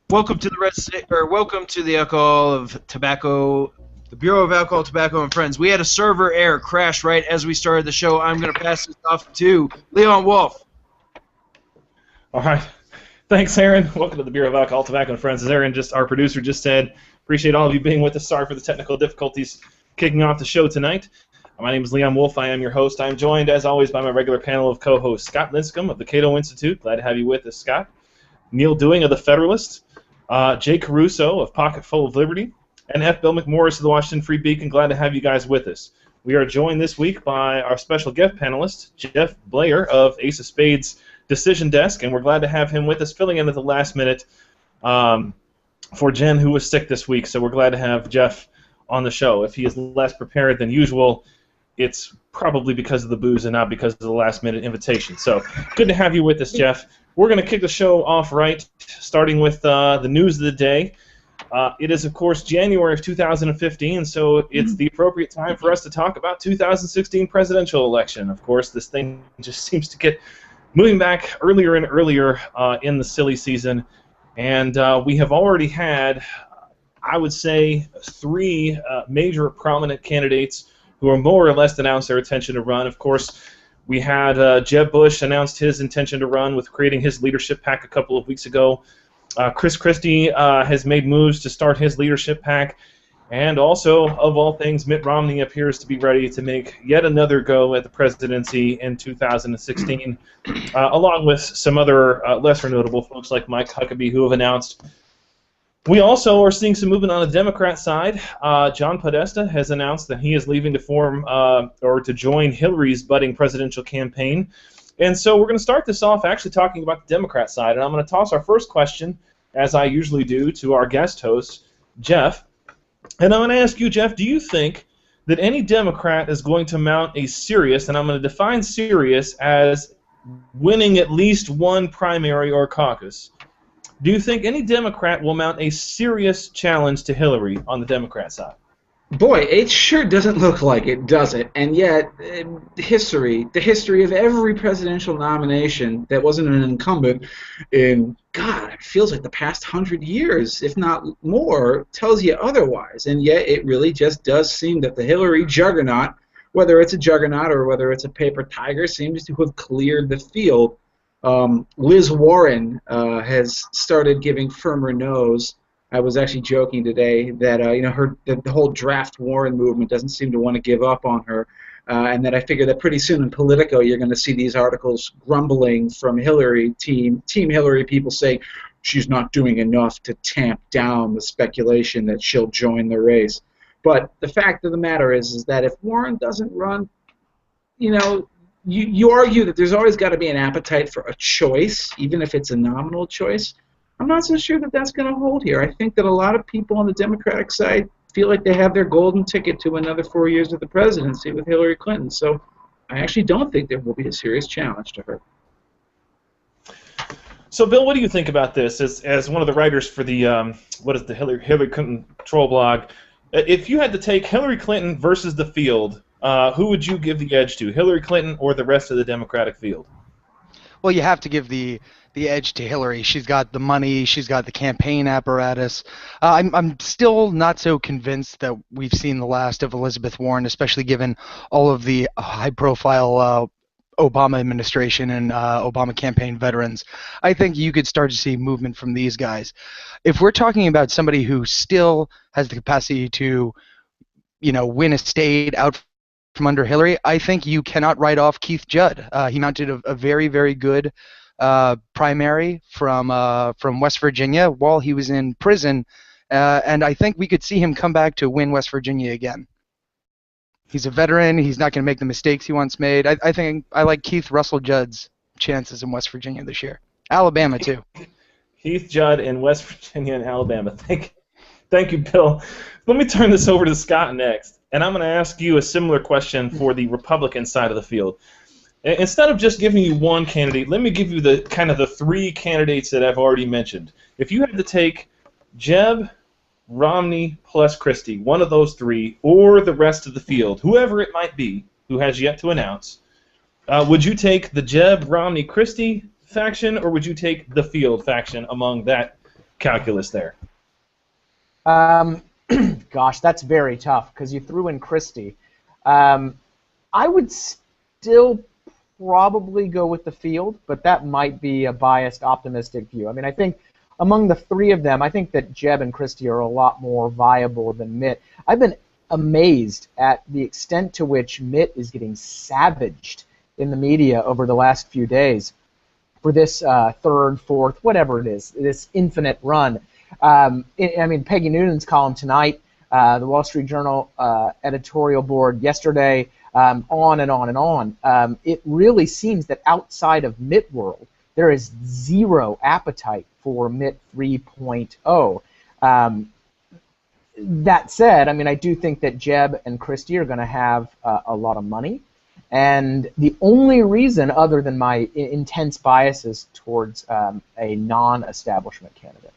Welcome to welcome to the Alcohol of Tobacco, the Bureau of Alcohol, Tobacco, and Friends. We had a server error crash right as we started the show. I'm going to pass this off to Leon Wolf. All right. Thanks, Aaron. Welcome to the Bureau of Alcohol, Tobacco, and Friends. As Aaron, our producer, just said, appreciate all of you being with us. Sorry for the technical difficulties kicking off the show tonight. My name is Leon Wolf. I am your host. I am joined, as always, by my regular panel of co-hosts, Scott Lincicome of the Cato Institute. Glad to have you with us, Scott. Neal Doing of the Federalist. Jay Caruso of Pocketful of Liberty. And F. Bill McMorris of the Washington Free Beacon. Glad to have you guys with us. We are joined this week by our special guest panelist, Jeff Blair of Ace of Spades Decision Desk, and we're glad to have him with us, filling in at the last minute for Jen, who was sick this week. So we're glad to have Jeff on the show. If he is less prepared than usual, it's probably because of the booze and not because of the last-minute invitation. So good to have you with us, Jeff. We're going to kick the show off right, starting with the news of the day. It is, of course, January of 2015, so it's the appropriate time for us to talk about 2016 presidential election. Of course, this thing just seems to get moving back earlier and earlier in the silly season, and we have already had, I would say, three major prominent candidates who are more or less announced their intention to run. Of course, we had Jeb Bush announced his intention to run with creating his leadership pack a couple of weeks ago. Chris Christie has made moves to start his leadership pack. And also, of all things, Mitt Romney appears to be ready to make yet another go at the presidency in 2016, along with some other lesser notable folks like Mike Huckabee who have announced. We also are seeing some movement on the Democrat side. John Podesta has announced that he is leaving to form or to join Hillary's budding presidential campaign. And so we're going to start this off actually talking about the Democrat side. And I'm going to toss our first question, as I usually do, to our guest host, Jeff. And I'm going to ask you, Jeff, do you think that any Democrat is going to mount a serious, and I'm going to define serious as winning at least one primary or caucus, do you think any Democrat will mount a serious challenge to Hillary on the Democrat side? Boy, it sure doesn't look like it, does it? And yet, the history of every presidential nomination that wasn't an incumbent in, God, it feels like the past 100 years, if not more, tells you otherwise. And yet, it really just does seem that the Hillary juggernaut, whether it's a juggernaut or whether it's a paper tiger, seems to have cleared the field. Liz Warren has started giving firmer no's. I was actually joking today that the whole draft Warren movement doesn't seem to want to give up on her, and that I figure that pretty soon in Politico you're going to see these articles grumbling from Hillary Team Hillary people saying she's not doing enough to tamp down the speculation that she'll join the race. But the fact of the matter is that if Warren doesn't run, you argue that there's always got to be an appetite for a choice, even if it's a nominal choice. I'm not so sure that that's going to hold here. I think that a lot of people on the Democratic side feel like they have their golden ticket to another 4 years of the presidency with Hillary Clinton. So I actually don't think there will be a serious challenge to her. So, Bill, what do you think about this? As one of the writers for the Hillary Clinton troll blog, if you had to take Hillary Clinton versus the field, who would you give the edge to, Hillary Clinton or the rest of the Democratic field? Well, you have to give the edge to Hillary. She's got the money. She's got the campaign apparatus. I'm still not so convinced that we've seen the last of Elizabeth Warren, especially given all of the high-profile Obama administration and Obama campaign veterans. I think you could start to see movement from these guys. If we're talking about somebody who still has the capacity to, win a state out from under Hillary, I think you cannot write off Keith Judd. He mounted a very, very good primary from West Virginia while he was in prison, and I think we could see him come back to win West Virginia again. He's a veteran. He's not going to make the mistakes he once made. I think I like Keith Russell Judd's chances in West Virginia this year. Alabama, too. Keith Judd in West Virginia and Alabama. Thank you, Bill. Let me turn this over to Scott next, and I'm going to ask you a similar question for the Republican side of the field. Instead of just giving you one candidate, let me give you the three candidates that I've already mentioned. If you had to take Jeb, Romney, plus Christie, one of those three, or the rest of the field, whoever it might be who has yet to announce, would you take the Jeb, Romney, Christie faction, or would you take the field faction among that calculus there? Gosh, that's very tough because you threw in Christie. I would still probably go with the field, but that might be a biased, optimistic view. I mean, I think among the three of them, I think that Jeb and Christie are a lot more viable than Mitt. I've been amazed at the extent to which Mitt is getting savaged in the media over the last few days for this third, fourth, whatever it is, this infinite run. I mean, Peggy Noonan's column tonight, the Wall Street Journal editorial board yesterday, on and on and on. It really seems that outside of Mitt world, there is zero appetite for Mitt 3.0. That said, I mean, I do think that Jeb and Christie are going to have a lot of money. And the only reason, other than my intense biases towards a non-establishment candidate,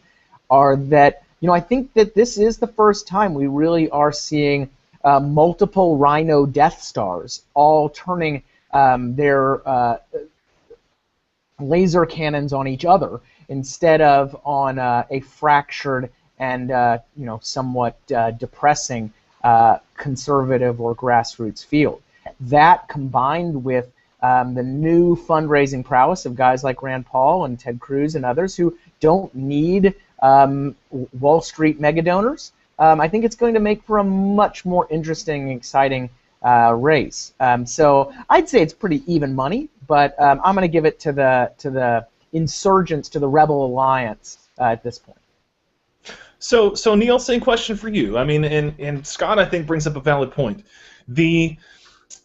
are that, I think that this is the first time we really are seeing multiple Rhino Death Stars all turning their laser cannons on each other instead of on a fractured and somewhat depressing conservative or grassroots field. That combined with the new fundraising prowess of guys like Rand Paul and Ted Cruz and others who don't need Wall Street mega donors, I think it's going to make for a much more interesting and exciting race. So I'd say it's pretty even money, but I'm going to give it to the insurgents, to the Rebel Alliance at this point. So Neal, same question for you. I mean, and Scott, I think, brings up a valid point. The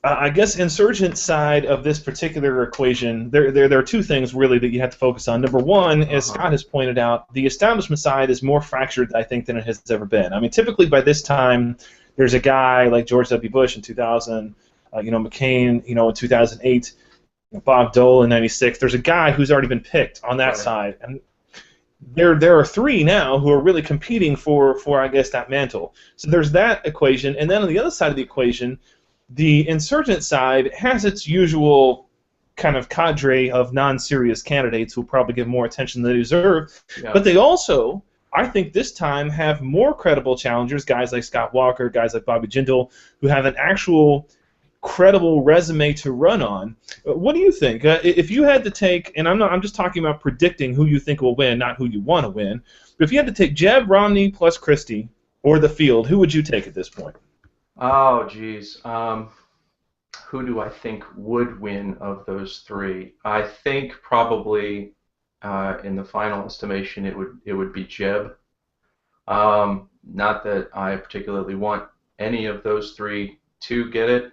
I guess insurgent side of this particular equation, there are two things really that you have to focus on. Number one, as Scott has pointed out, the establishment side is more fractured, I think, than it has ever been. I mean, typically by this time, there's a guy like George W. Bush in 2000, McCain, in 2008, Bob Dole in '96. There's a guy who's already been picked on that side, and there are three now who are really competing for I guess that mantle. So there's that equation, and then on the other side of the equation, the insurgent side has its usual kind of cadre of non-serious candidates who will probably get more attention than they deserve, but they also, I think this time, have more credible challengers, guys like Scott Walker, guys like Bobby Jindal, who have an actual credible resume to run on. What do you think? If you had to take, and I'm just talking about predicting who you think will win, not who you want to win, but if you had to take Jeb, Romney, plus Christie, or the field, who would you take at this point? Oh, geez. Who do I think would win of those three? I think probably in the final estimation it would be Jeb. Not that I particularly want any of those three to get it.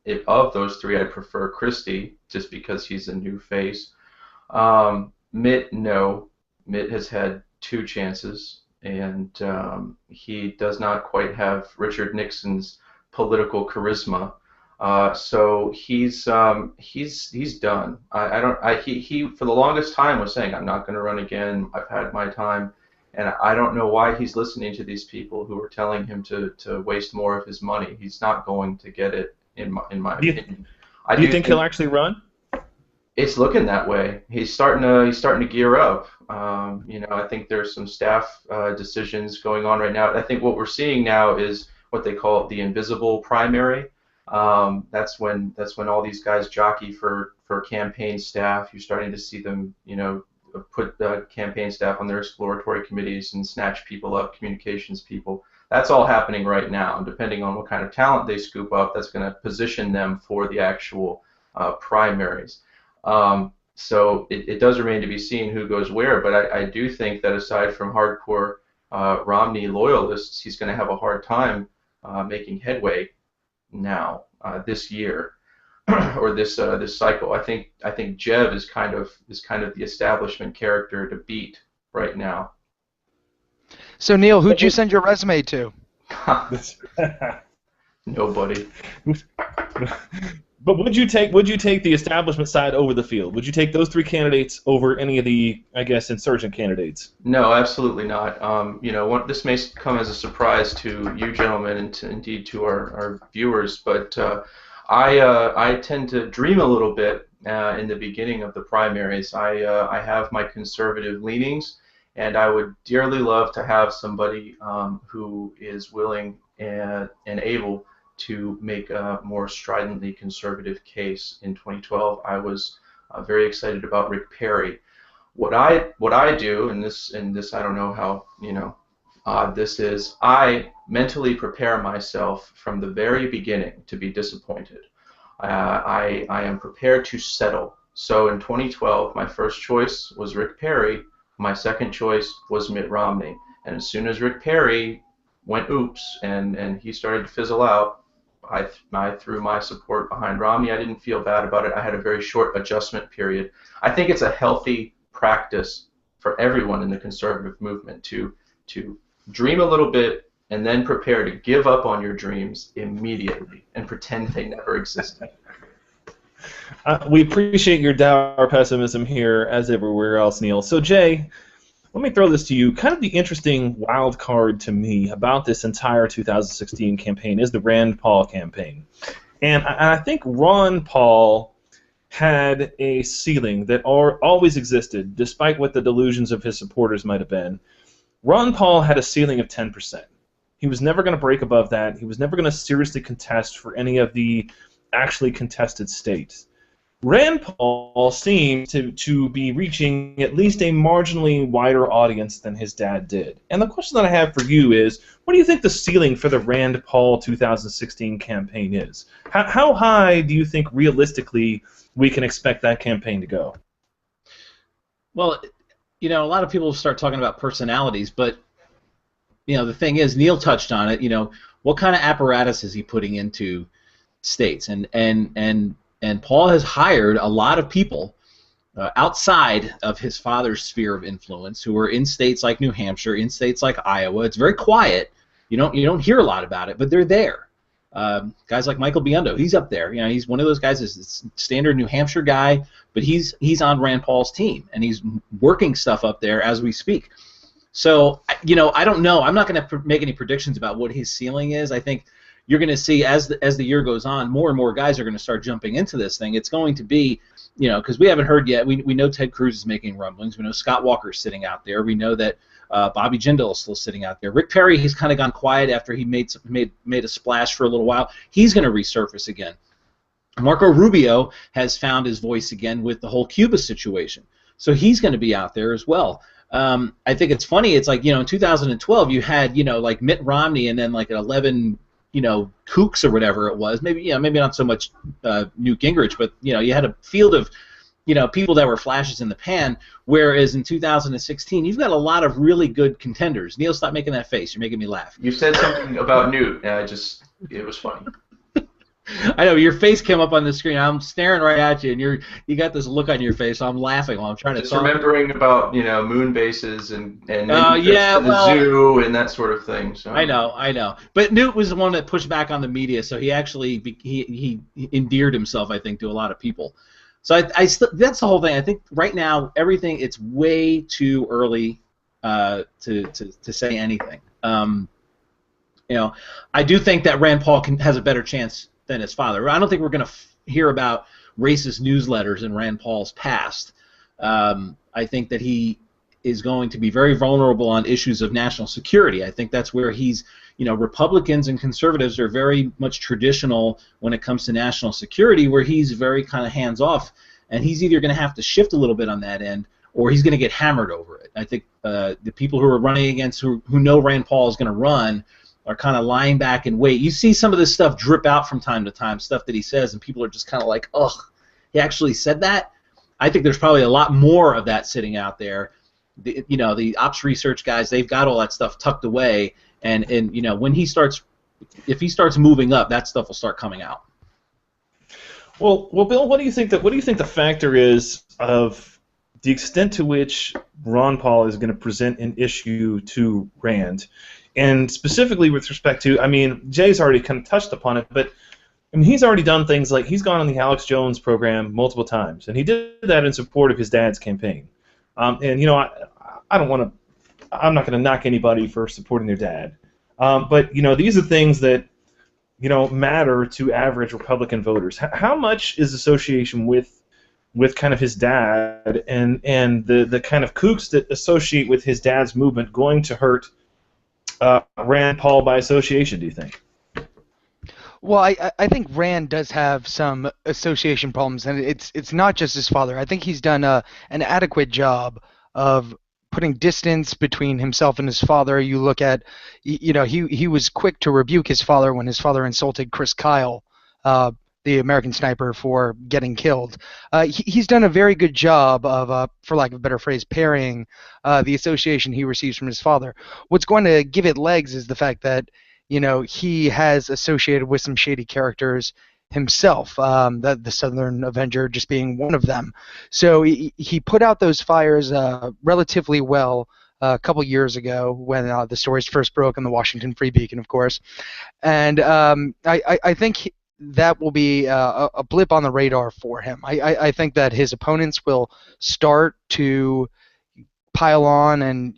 If of those three, I prefer Christie just because he's a new face. Mitt, no. Mitt has had two chances, and he does not quite have Richard Nixon's political charisma. So he's done. He for the longest time was saying, I'm not going to run again. I've had my time. And I don't know why he's listening to these people who are telling him to waste more of his money. He's not going to get it, in my opinion. Do you think he'll actually run? It's looking that way. He's starting to gear up. I think there's some staff decisions going on right now. I think what we're seeing now is what they call the invisible primary. That's when all these guys jockey for campaign staff. You're starting to see them, put campaign staff on their exploratory committees and snatch people up, communications people. That's all happening right now. And depending on what kind of talent they scoop up, that's going to position them for the actual primaries. So it does remain to be seen who goes where, but I do think that aside from hardcore Romney loyalists, he's going to have a hard time making headway now this year. Or this cycle. I think Jeb is kind of the establishment character to beat right now. So Neal, who'd you send your resume to? Nobody. But would you take the establishment side over the field? Would you take those three candidates over any of the, I guess, insurgent candidates? No, absolutely not. This may come as a surprise to you gentlemen and indeed to our viewers, but I tend to dream a little bit in the beginning of the primaries. I have my conservative leanings, and I would dearly love to have somebody who is willing and able to make a more stridently conservative case in 2012. I was very excited about Rick Perry. What I do, and this I don't know how odd this is, I mentally prepare myself from the very beginning to be disappointed. I am prepared to settle. So in 2012, my first choice was Rick Perry. My second choice was Mitt Romney. And as soon as Rick Perry went oops and he started to fizzle out, I threw my support behind Romney. I didn't feel bad about it. I had a very short adjustment period. I think it's a healthy practice for everyone in the conservative movement to dream a little bit and then prepare to give up on your dreams immediately and pretend they never existed. We appreciate your dour pessimism here, as everywhere else, Neal. So, Jay, let me throw this to you. Kind of the interesting wild card to me about this entire 2016 campaign is the Rand Paul campaign. And I think Ron Paul had a ceiling that always existed, despite what the delusions of his supporters might have been. Ron Paul had a ceiling of 10%. He was never going to break above that. He was never going to seriously contest for any of the actually contested states. Rand Paul seemed to be reaching at least a marginally wider audience than his dad did. And the question that I have for you is, what do you think the ceiling for the Rand Paul 2016 campaign is? How high do you think realistically we can expect that campaign to go? Well, a lot of people start talking about personalities, but the thing is, Neal touched on it. What kind of apparatus is he putting into states? And Paul has hired a lot of people outside of his father's sphere of influence who are in states like New Hampshire, in states like Iowa. It's very quiet. You don't hear a lot about it, but they're there. Guys like Michael Biondo, he's up there. He's one of those guys, is a standard New Hampshire guy, but he's on Rand Paul's team, and he's working stuff up there as we speak. So, I don't know. I'm not going to make any predictions about what his ceiling is. I think you're going to see as the year goes on, more and more guys are going to start jumping into this thing. It's going to be, because we haven't heard yet. We know Ted Cruz is making rumblings. We know Scott Walker's sitting out there. We know that Bobby Jindal is still sitting out there. Rick Perry, he's kind of gone quiet after he made a splash for a little while. He's going to resurface again. Marco Rubio has found his voice again with the whole Cuba situation, so he's going to be out there as well. I think it's funny. It's like, in 2012 you had like Mitt Romney and then like an 11 kooks or whatever it was. Maybe not so much Newt Gingrich, but you had a field of people that were flashes in the pan. Whereas in 2016, you've got a lot of really good contenders. Neal, stop making that face. You're making me laugh. You said something about Newt, and it was funny. I know your face came up on the screen. I'm staring right at you, and you got this look on your face. So I'm laughing while I'm trying to just talk. remembering about moon bases and the zoo and that sort of thing. So. I know. But Newt was the one that pushed back on the media, so he actually he endeared himself, I think, to a lot of people. So that's the whole thing. I think right now it's way too early to say anything. I do think that Rand Paul has a better chance than his father. I don't think we're going to hear about racist newsletters in Rand Paul's past. I think that he is going to be very vulnerable on issues of national security. I think that's where he's, Republicans and conservatives are very much traditional when it comes to national security, where he's very kind of hands-off, and he's either going to have to shift a little bit on that end, or he's going to get hammered over it. I think the people who are running against, who know Rand Paul is going to run, are kind of lying back and wait. You see some of this stuff drip out from time to time, stuff that he says, and people are just kind of like, ugh, he actually said that? I think there's probably a lot more of that sitting out there. The ops research guys, they've got all that stuff tucked away, and when if he starts moving up, that stuff will start coming out. Well, Bill, what do you think the factor is of the extent to which Ron Paul is going to present an issue to Rand? And specifically with respect to, Jay's already kind of touched upon it, but he's already done things like he's gone on the Alex Jones program multiple times, and he did that in support of his dad's campaign. I'm not going to knock anybody for supporting their dad, but these are things that matter to average Republican voters. How much is association with with kind of his dad and the kind of kooks that associate with his dad's movement going to hurt Rand Paul by association, do you think? Well, I think Rand does have some association problems, and it's not just his father. I think he's done an adequate job of putting distance between himself and his father. You look at, he was quick to rebuke his father when his father insulted Chris Kyle, the American sniper, for getting killed. He's done a very good job of, for lack of a better phrase, parrying the association he receives from his father. What's going to give it legs is the fact that he has associated with some shady characters himself, the Southern Avenger just being one of them. So he put out those fires relatively well a couple years ago when the stories first broke in the Washington Free Beacon, of course. And I think that will be a blip on the radar for him. I think that his opponents will start to pile on and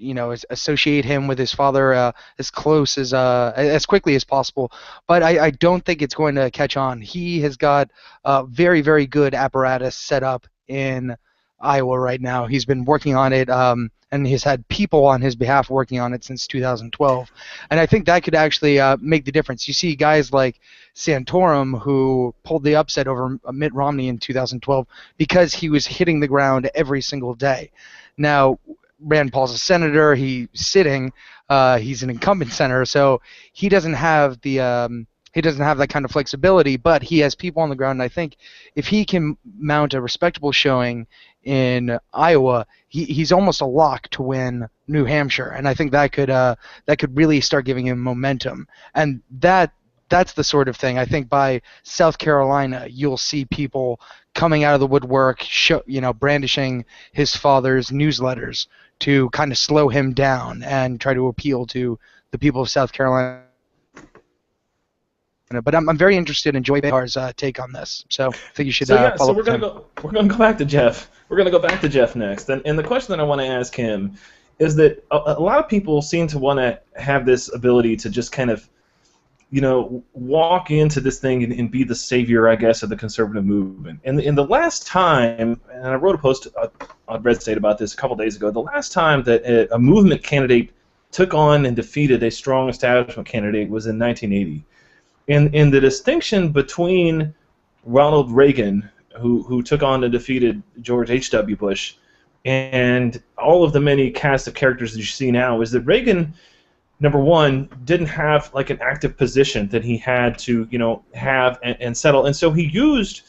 associate him with his father as close as quickly as possible, but I don't think it's going to catch on. He has got a very, very good apparatus set up in Iowa right now. He's been working on it, and he's had people on his behalf working on it since 2012, and I think that could actually make the difference. You see guys like Santorum, who pulled the upset over Mitt Romney in 2012 because he was hitting the ground every single day. Now, Rand Paul's a senator. He's sitting. He's an incumbent senator, so he doesn't have that kind of flexibility. But he has people on the ground. And I think if he can mount a respectable showing in Iowa, he's almost a lock to win New Hampshire. And I think that could really start giving him momentum. And that's the sort of thing. I think by South Carolina, you'll see people coming out of the woodwork, brandishing his father's newsletters to kind of slow him down and try to appeal to the people of South Carolina. But I'm very interested in Joy Behar's take on this, so I think you should follow up with him. We're going to go back to Jeff. We're going to go back to Jeff next, and the question that I want to ask him is that a lot of people seem to want to have this ability to just kind of walk into this thing and be the savior, I guess, of the conservative movement. And the last time, and I wrote a post on Red State about this a couple days ago, the last time that a movement candidate took on and defeated a strong establishment candidate was in 1980. And the distinction between Ronald Reagan, who took on and defeated George H.W. Bush, and all of the many cast of characters that you see now, is that Reagan, number one, didn't have like an active position that he had to, have and settle, and so he used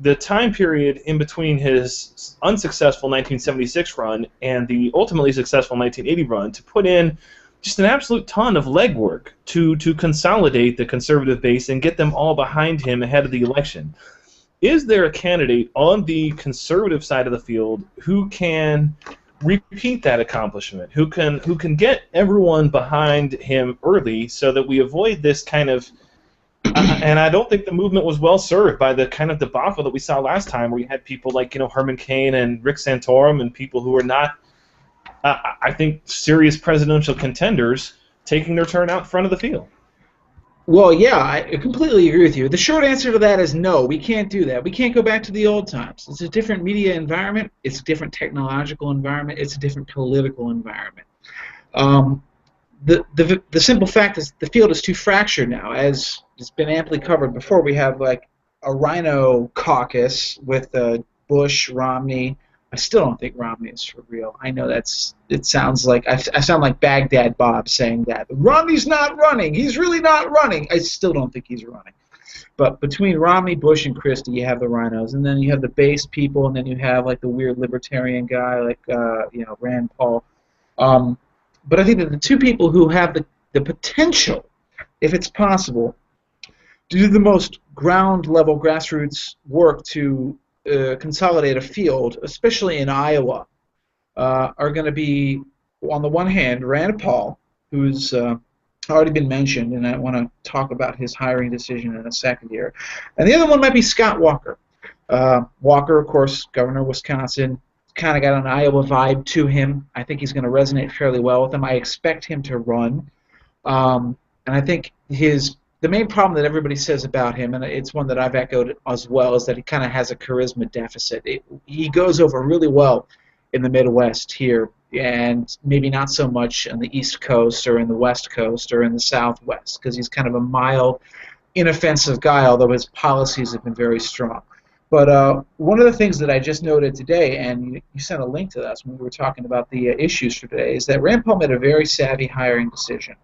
the time period in between his unsuccessful 1976 run and the ultimately successful 1980 run to put in just an absolute ton of legwork to consolidate the conservative base and get them all behind him ahead of the election. Is there a candidate on the conservative side of the field who can repeat that accomplishment, who can get everyone behind him early so that we avoid this kind of and I don't think the movement was well served by the kind of debacle that we saw last time, where you had people like Herman Cain and Rick Santorum and people who are not, I think, serious presidential contenders taking their turn out in front of the field. Well, yeah, I completely agree with you. The short answer to that is no, we can't do that. We can't go back to the old times. It's a different media environment. It's a different technological environment. It's a different political environment. The simple fact is the field is too fractured now. As it's been amply covered before, we have like a rhino caucus with Bush, Romney. I still don't think Romney is for real. I know it sounds like I sound like Baghdad Bob saying that. Romney's not running. He's really not running. I still don't think he's running. But between Romney, Bush, and Christie, you have the rhinos, and then you have the base people, and then you have like the weird libertarian guy like Rand Paul. But I think that the two people who have the potential, if it's possible, to do the most ground-level grassroots work to consolidate a field, especially in Iowa, are going to be, on the one hand, Rand Paul, who's already been mentioned, and I want to talk about his hiring decision in a second here. And the other one might be Scott Walker. Walker, of course, governor of Wisconsin, kind of got an Iowa vibe to him. I think he's going to resonate fairly well with him. I expect him to run. And I think his the main problem that everybody says about him, and it's one that I've echoed as well, is that he kind of has a charisma deficit. He goes over really well in the Midwest here, and maybe not so much on the East Coast or in the West Coast or in the Southwest, because he's kind of a mild, inoffensive guy, although his policies have been very strong. But one of the things that I just noted today, and you sent a link to us when we were talking about the issues for today, is that Rand Paul made a very savvy hiring decision.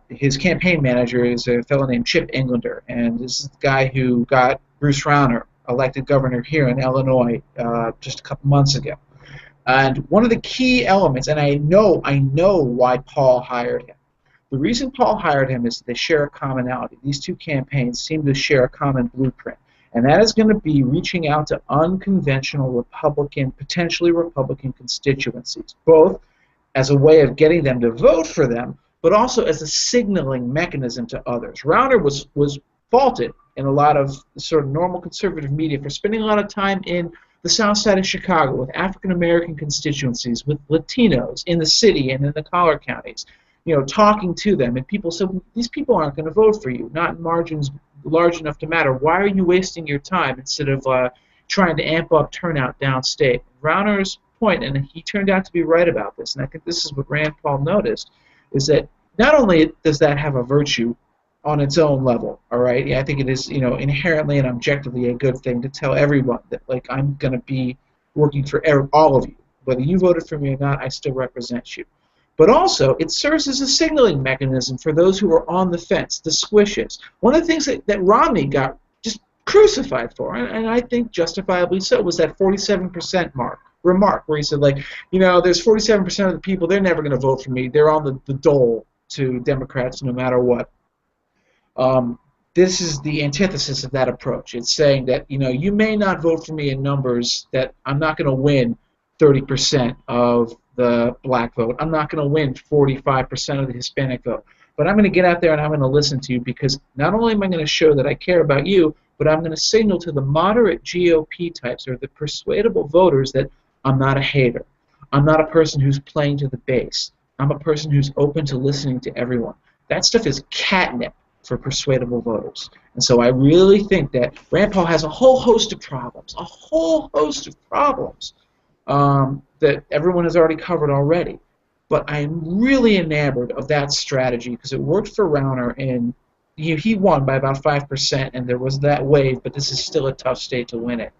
His campaign manager is a fellow named Chip Englander, and this is the guy who got Bruce Rauner elected governor here in Illinois just a couple months ago. And one of the key elements, and I know why Paul hired him. The reason Paul hired him is they share a commonality. These two campaigns seem to share a common blueprint, and that is going to be reaching out to unconventional Republican, potentially Republican constituencies, both as a way of getting them to vote for them, but also as a signaling mechanism to others. Rauner was faulted in a lot of sort of normal conservative media for spending a lot of time in the south side of Chicago with African-American constituencies, with Latinos in the city and in the collar counties, talking to them. And people said, these people aren't going to vote for you, not in margins large enough to matter. Why are you wasting your time instead of trying to amp up turnout downstate? Rauner's point, and he turned out to be right about this, and I think this is what Rand Paul noticed, is that not only does that have a virtue on its own level, all right? Yeah, I think it is, inherently and objectively a good thing to tell everyone that, like, I'm going to be working for all of you. Whether you voted for me or not, I still represent you. But also, it serves as a signaling mechanism for those who are on the fence, the squishes. One of the things that Romney got just crucified for, and I think justifiably so, was that 47% remark, where he said, like, there's 47% of the people, they're never going to vote for me. They're on the dole to Democrats no matter what. This is the antithesis of that approach. It's saying that, you may not vote for me in numbers, that I'm not going to win 30% of the black vote. I'm not going to win 45% of the Hispanic vote. But I'm going to get out there and I'm going to listen to you, because not only am I going to show that I care about you, but I'm going to signal to the moderate GOP types, or the persuadable voters, that I'm not a hater. I'm not a person who's playing to the base. I'm a person who's open to listening to everyone. That stuff is catnip for persuadable voters. And so I really think that Rand Paul has a whole host of problems, that everyone has already covered already. But I'm really enamored of that strategy, because it worked for Rauner, and he won by about 5%, and there was that wave, but this is still a tough state to win it.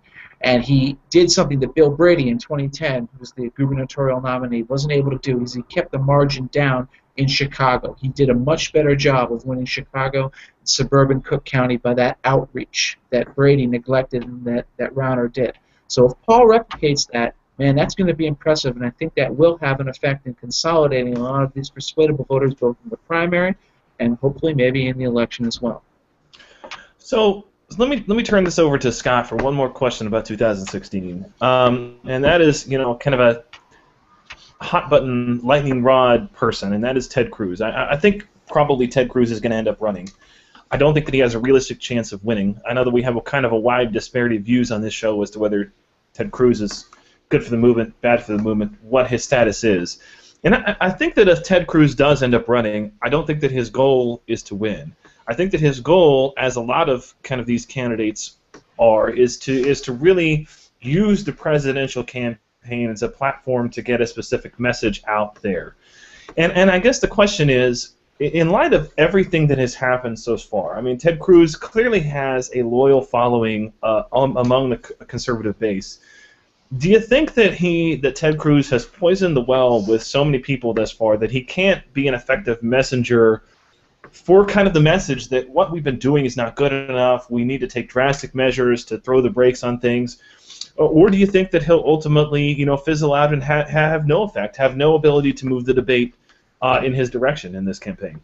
And he did something that Bill Brady in 2010, who was the gubernatorial nominee, wasn't able to do, is he kept the margin down in Chicago. He did a much better job of winning Chicago and suburban Cook County by that outreach that Brady neglected and that Rauner did. So if Paul replicates that, man, that's going to be impressive, and I think that will have an effect in consolidating a lot of these persuadable voters, both in the primary and hopefully maybe in the election as well. So let me turn this over to Scott for one more question about 2016, and that is, kind of a hot button lightning rod person, and that is Ted Cruz. I think probably Ted Cruz is going to end up running. I don't think that he has a realistic chance of winning. I know that we have a kind of a wide disparity of views on this show as to whether Ted Cruz is good for the movement, bad for the movement, what his status is. And I think that if Ted Cruz does end up running, I don't think that his goal is to win. I think that his goal, as a lot of kind of these candidates are, is to really use the presidential campaign as a platform to get a specific message out there. And I guess the question is, in light of everything that has happened so far, I mean, Ted Cruz clearly has a loyal following among the conservative base. Do you think that Ted Cruz has poisoned the well with so many people thus far that he can't be an effective messenger for kind of the message that what we've been doing is not good enough, we need to take drastic measures to throw the brakes on things? Or do you think that he'll ultimately, fizzle out and have no effect, have no ability to move the debate in his direction in this campaign?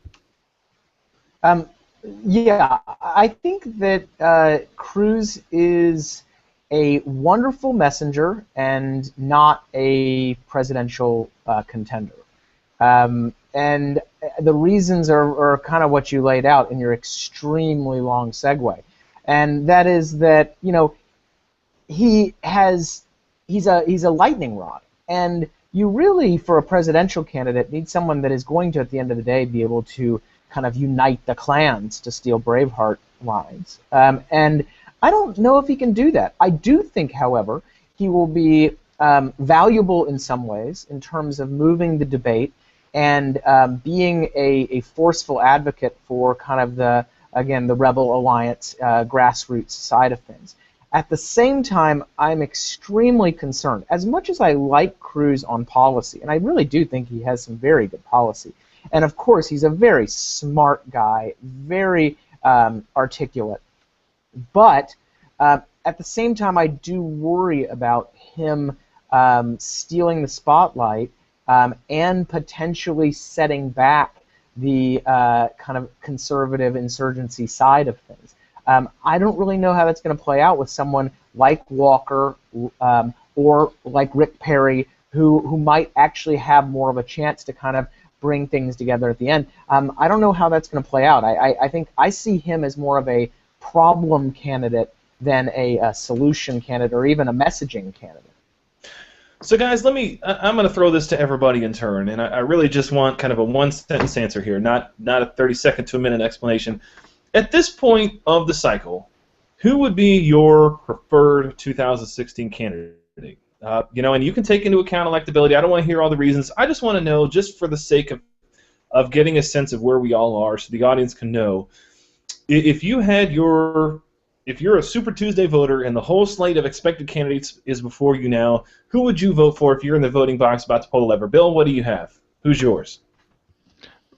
Yeah, I think that Cruz is a wonderful messenger and not a presidential contender. And the reasons are kind of what you laid out in your extremely long segue. And that is that, he's a lightning rod. And you really, for a presidential candidate, need someone that is going to, at the end of the day, be able to kind of unite the clans, to steal Braveheart lines. And I don't know if he can do that. I do think, however, he will be valuable in some ways in terms of moving the debate and being a forceful advocate for kind of the Rebel Alliance grassroots side of things. At the same time, I'm extremely concerned. As much as I like Cruz on policy, and I really do think he has some very good policy, and of course he's a very smart guy, very articulate, but at the same time I do worry about him stealing the spotlight and potentially setting back the kind of conservative insurgency side of things. I don't really know how that's going to play out with someone like Walker or like Rick Perry, who might actually have more of a chance to kind of bring things together at the end. I don't know how that's going to play out. I think I see him as more of a problem candidate than a solution candidate or even a messaging candidate. So guys, I'm going to throw this to everybody in turn, and I really just want kind of a one-sentence answer here, not a 30-second to a minute explanation. At this point of the cycle, who would be your preferred 2016 candidate? And you can take into account electability. I don't want to hear all the reasons. I just want to know, just for the sake of getting a sense of where we all are, so the audience can know, if you're a Super Tuesday voter and the whole slate of expected candidates is before you now, who would you vote for if you're in the voting box about to pull the lever? Bill, what do you have? Who's yours?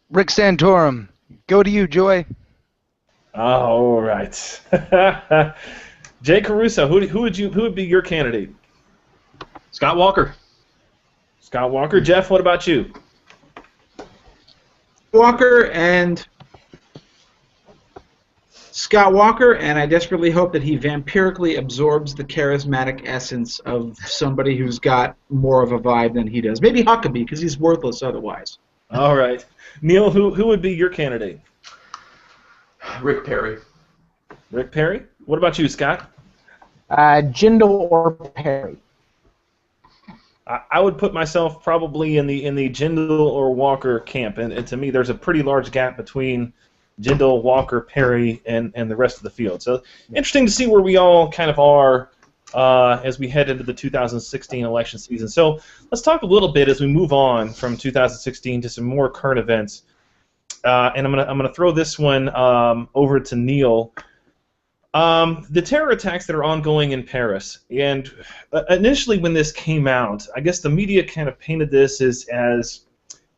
Rick Santorum. Go to you, Joy. All right. Jay Caruso, who would be your candidate? Scott Walker. Scott Walker. Jeff, what about you? Scott Walker, and I desperately hope that he vampirically absorbs the charismatic essence of somebody who's got more of a vibe than he does. Maybe Huckabee, because he's worthless otherwise. All right. Neal, who would be your candidate? Rick Perry. Rick Perry? What about you, Scott? Jindal or Perry. I would put myself probably in the Jindal or Walker camp, and to me there's a pretty large gap between Jindal, Walker, Perry, and the rest of the field. So interesting to see where we all kind of are as we head into the 2016 election season. So let's talk a little bit as we move on from 2016 to some more current events. And I'm gonna throw this one over to Neal. The terror attacks that are ongoing in Paris, and initially when this came out, I guess the media kind of painted this as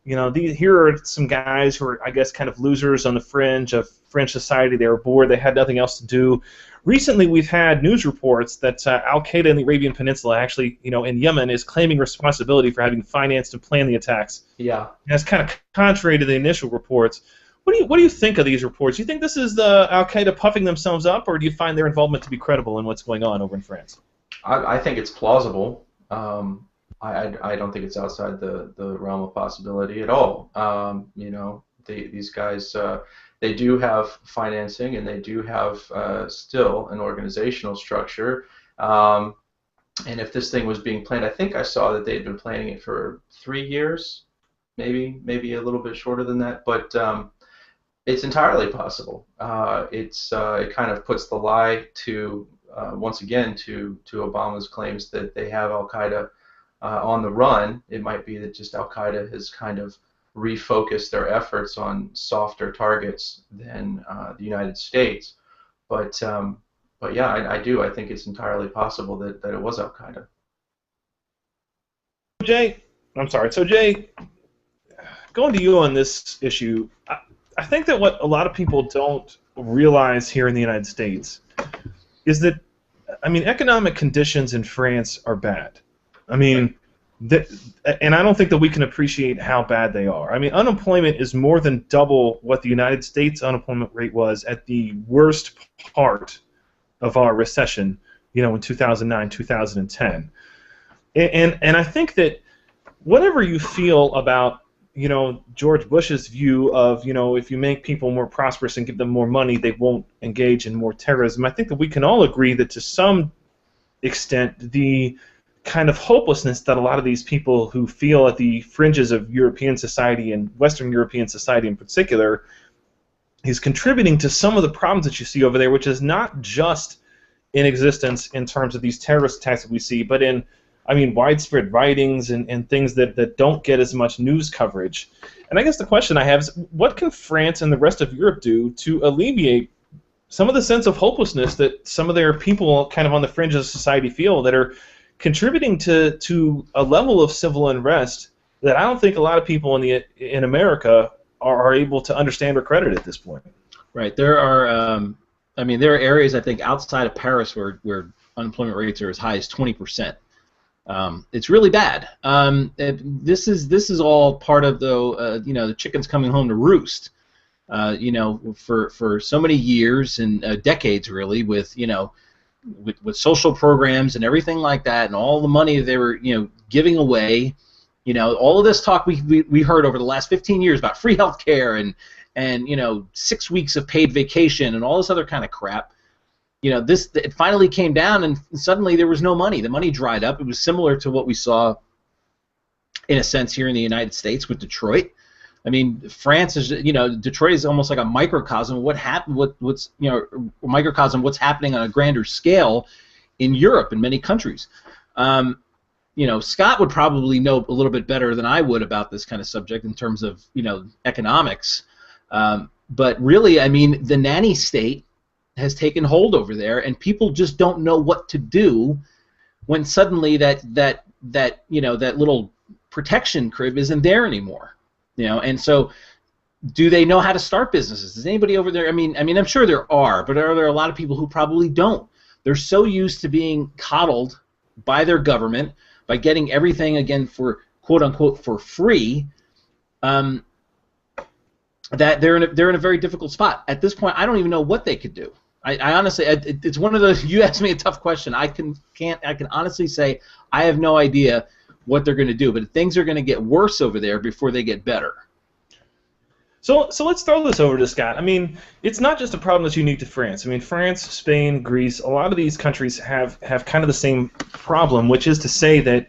here are some guys who are, I guess, kind of losers on the fringe of French society. They were bored. They had nothing else to do. Recently, we've had news reports that Al-Qaeda in the Arabian Peninsula, actually, in Yemen, is claiming responsibility for having financed and planned the attacks. Yeah. And that's kind of contrary to the initial reports. What do you think of these reports? Do you think this is the Al-Qaeda puffing themselves up, or do you find their involvement to be credible in what's going on over in France? I think it's plausible. I don't think it's outside the realm of possibility at all. These guys, they do have financing, and they do have still an organizational structure. And if this thing was being planned, I think I saw that they had been planning it for 3 years, maybe a little bit shorter than that. But it's entirely possible. It kind of puts the lie to once again to Obama's claims that they have Al-Qaeda on the run. It might be that just Al-Qaeda has kind of refocused their efforts on softer targets than the United States. But yeah, I do. I think it's entirely possible that it was Al-Qaeda. So Jay, going to you on this issue, I think that what a lot of people don't realize here in the United States is that, economic conditions in France are bad. And I don't think that we can appreciate how bad they are. Unemployment is more than double what the United States unemployment rate was at the worst part of our recession, in 2009, 2010. And I think that whatever you feel about, George Bush's view of, if you make people more prosperous and give them more money, they won't engage in more terrorism, I think that we can all agree that to some extent the kind of hopelessness that a lot of these people who feel at the fringes of European society and Western European society in particular is contributing to some of the problems that you see over there, which is not just in existence in terms of these terrorist attacks that we see, but in, I mean, widespread riots and things that don't get as much news coverage. And I guess the question I have is, what can France and the rest of Europe do to alleviate some of the sense of hopelessness that some of their people kind of on the fringe of society feel, that are contributing to a level of civil unrest that I don't think a lot of people in America are able to understand or credit at this point? Right. There are, I mean, there are areas, I think, outside of Paris where unemployment rates are as high as 20%. It's really bad. This is all part of the chickens coming home to roost. For so many years and decades, really, with social programs and everything like that, and all the money they were giving away. All of this talk we heard over the last 15 years about free health care and 6 weeks of paid vacation and all this other kind of crap. It finally came down, and suddenly there was no money. The money dried up. It was similar to what we saw, in a sense, here in the United States with Detroit. I mean, France is, Detroit is almost like a microcosm of what happened. Microcosm of what's happening on a grander scale in Europe and many countries. Scott would probably know a little bit better than I would about this kind of subject in terms of economics. But really, I mean, the nanny state has taken hold over there, and people just don't know what to do when suddenly that little protection crib isn't there anymore. And so, do they know how to start businesses? Is anybody over there? I mean, I'm sure there are, but are there a lot of people who probably don't? They're so used to being coddled by their government, by getting everything, again, for quote unquote for free, that they're in a very difficult spot. At this point, I don't even know what they could do. I honestly, it's one of those. You asked me a tough question. I can honestly say I have no idea what they're going to do, but things are going to get worse over there before they get better. So let's throw this over to Scott. I mean, it's not just a problem that's unique to France. I mean, France, Spain, Greece, a lot of these countries have kind of the same problem, which is to say that,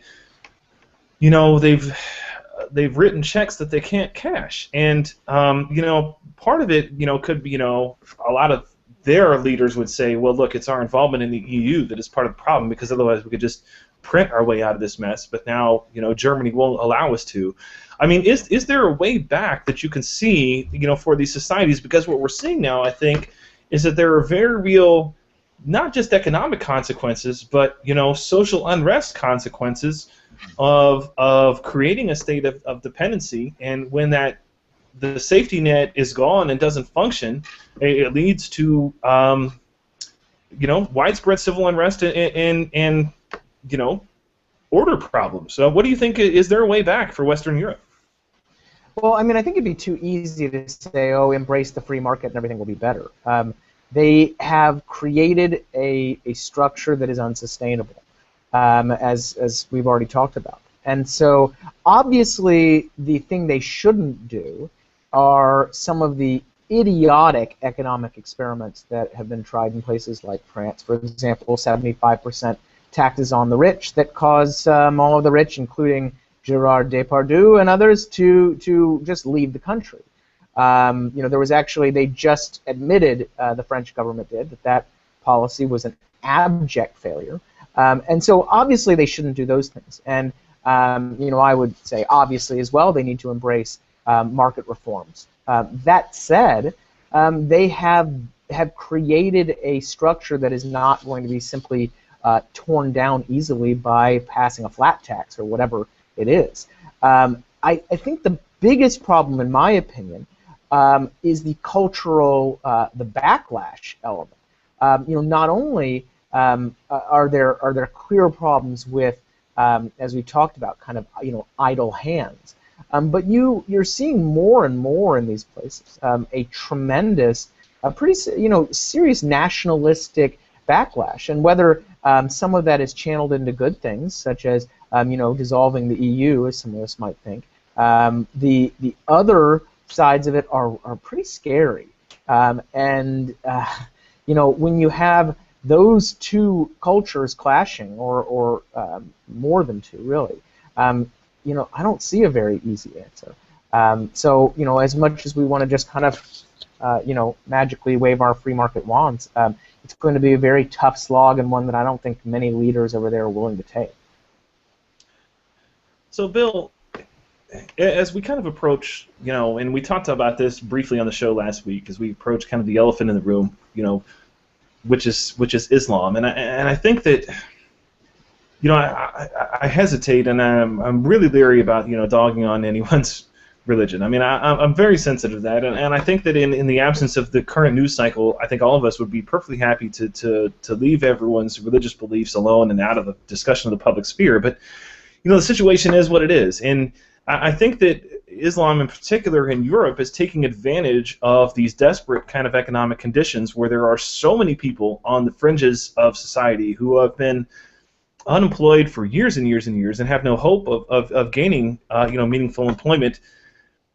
they've written checks that they can't cash. And, part of it, could be, a lot of their leaders would say, well, look, it's our involvement in the EU that is part of the problem, because otherwise we could just print our way out of this mess. But now, Germany won't allow us to. I mean, is there a way back that you can see, for these societies? Because what we're seeing now, I think, is that there are very real, not just economic consequences, but social unrest consequences of creating a state of dependency. And when the safety net is gone and doesn't function, it leads to widespread civil unrest and order problems. So what do you think? Is there a way back for Western Europe? Well, I mean, I think it'd be too easy to say, oh, embrace the free market and everything will be better. They have created a structure that is unsustainable, as we've already talked about. And so, obviously, the thing they shouldn't do are some of the idiotic economic experiments that have been tried in places like France. For example, 75% taxes on the rich that cause all of the rich, including Gerard Depardieu and others, to just leave the country. There was actually, they just admitted, the French government did, that policy was an abject failure. And so obviously they shouldn't do those things. And I would say obviously as well they need to embrace market reforms. That said, they have created a structure that is not going to be simply torn down easily by passing a flat tax or whatever it is. I think the biggest problem, in my opinion, is the cultural, the backlash element. Not only are there clear problems with, as we talked about, kind of idle hands, but you're seeing more and more in these places a tremendous, pretty serious nationalistic backlash, and whether some of that is channeled into good things, such as dissolving the EU, as some of us might think. The other sides of it are pretty scary, and when you have those two cultures clashing, or more than two, really, I don't see a very easy answer. So as much as we want to just kind of magically wave our free market wands. It's going to be a very tough slog, and one that I don't think many leaders over there are willing to take. So, Bill, as we kind of approach, and we talked about this briefly on the show last week, as we approach kind of the elephant in the room, which is Islam, and I think that, I hesitate, and I'm really leery about dogging on anyone's religion. I mean, I'm very sensitive to that, and I think that in the absence of the current news cycle, I think all of us would be perfectly happy to leave everyone's religious beliefs alone and out of the discussion of the public sphere. But the situation is what it is, and I think that Islam in particular in Europe is taking advantage of these desperate kind of economic conditions where there are so many people on the fringes of society who have been unemployed for years and years and years and have no hope of gaining meaningful employment.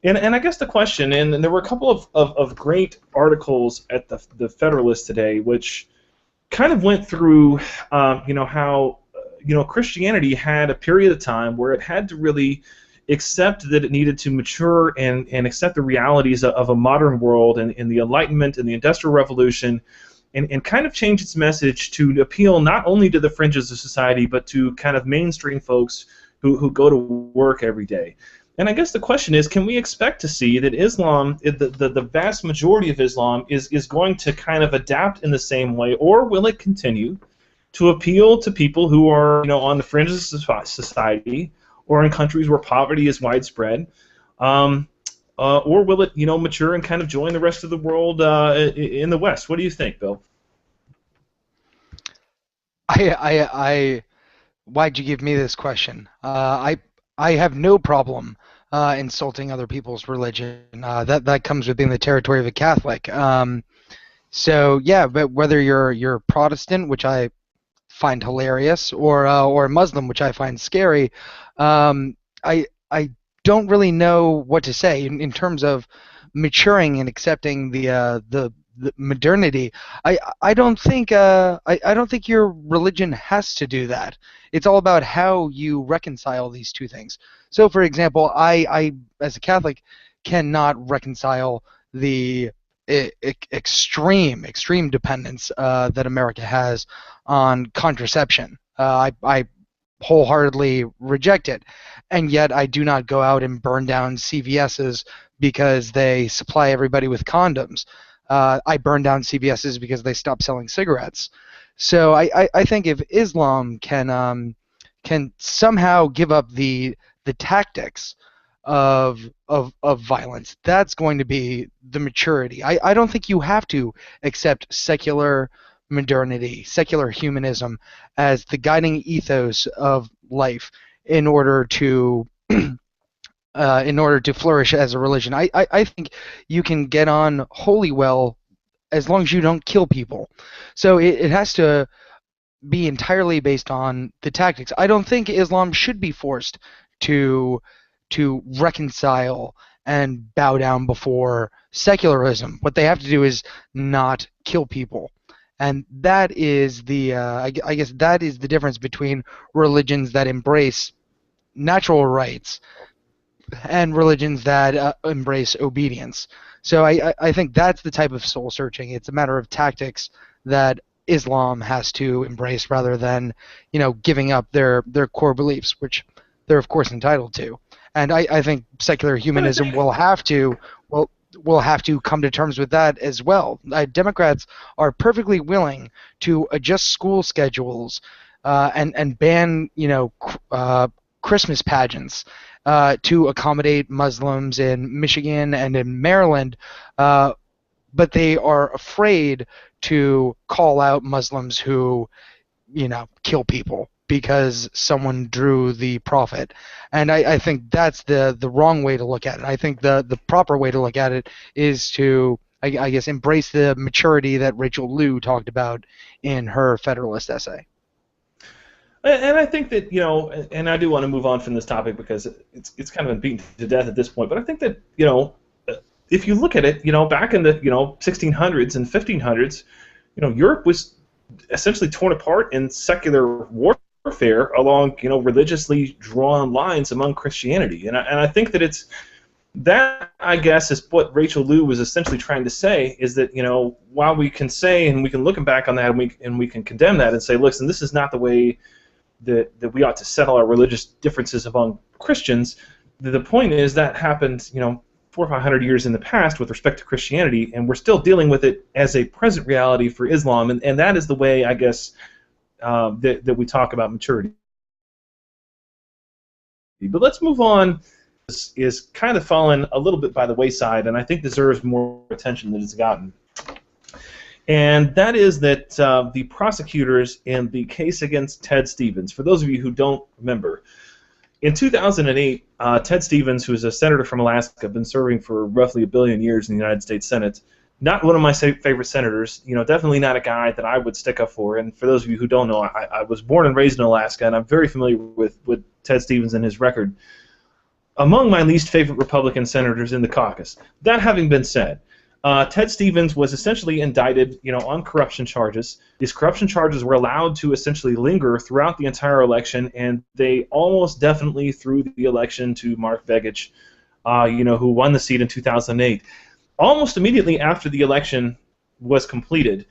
And I guess the question, and there were a couple of great articles at the Federalist today, which kind of went through, how Christianity had a period of time where it had to really accept that it needed to mature and accept the realities of a modern world and the Enlightenment and the Industrial Revolution, and kind of change its message to appeal not only to the fringes of society, but to kind of mainstream folks who go to work every day. And I guess the question is, can we expect to see that Islam, the vast majority of Islam, is going to kind of adapt in the same way, or will it continue to appeal to people who are on the fringes of society, or in countries where poverty is widespread, or will it mature and kind of join the rest of the world in the West? What do you think, Bill? Why'd you give me this question? I have no problem insulting other people's religion. That comes with being the territory of a Catholic. So yeah, but whether you're Protestant, which I find hilarious, or Muslim, which I find scary, I don't really know what to say in terms of maturing and accepting the modernity. I don't think your religion has to do that. It's all about how you reconcile these two things. So, for example, I as a Catholic cannot reconcile the extreme dependence that America has on contraception. I wholeheartedly reject it, and yet I do not go out and burn down CVS's because they supply everybody with condoms. I burn down CVS's because they stop selling cigarettes. So I think if Islam can somehow give up the tactics of violence, that's going to be the maturity. I don't think you have to accept secular modernity, secular humanism as the guiding ethos of life in order to flourish as a religion. I think you can get on wholly well as long as you don't kill people. So it has to be entirely based on the tactics. I don't think Islam should be forced to reconcile and bow down before secularism. What they have to do is not kill people. And that is I guess that is the difference between religions that embrace natural rights and religions that embrace obedience. So I think that's the type of soul searching. It's a matter of tactics that Islam has to embrace rather than giving up their core beliefs, which they're of course entitled to. And I think secular humanism will have to come to terms with that as well. Democrats are perfectly willing to adjust school schedules and ban Christmas pageants to accommodate Muslims in Michigan and in Maryland, but they are afraid to call out Muslims who kill people because someone drew the prophet. And I think that's the wrong way to look at it. I think the proper way to look at it is to, I guess, embrace the maturity that Rachel Liu talked about in her Federalist essay. And I think that, and I do want to move on from this topic because it's kind of been beaten to death at this point, but I think that, if you look at it, back in the, 1600s and 1500s, Europe was essentially torn apart in secular warfare along, religiously drawn lines among Christianity. And I think that it's that, I guess, is what Rachel Liu was essentially trying to say, is that, while we can say, and we can look back on that, and we can condemn that and say, listen, this is not the way that we ought to settle our religious differences among Christians. The point is that happened, 400 or 500 years in the past with respect to Christianity, and we're still dealing with it as a present reality for Islam, and that is the way, I guess, that we talk about maturity. But let's move on. Is kind of fallen a little bit by the wayside, and I think deserves more attention than it's gotten. And that is that the prosecutors in the case against Ted Stevens, for those of you who don't remember, in 2008, Ted Stevens, who is a senator from Alaska, been serving for roughly 1 billion years in the United States Senate, not one of my favorite senators, definitely not a guy that I would stick up for. And for those of you who don't know, I was born and raised in Alaska, and I'm very familiar with Ted Stevens and his record. Among my least favorite Republican senators in the caucus. That having been said, Ted Stevens was essentially indicted, on corruption charges. These corruption charges were allowed to essentially linger throughout the entire election, and they almost definitely threw the election to Mark Begich, who won the seat in 2008. Almost immediately after the election was completed,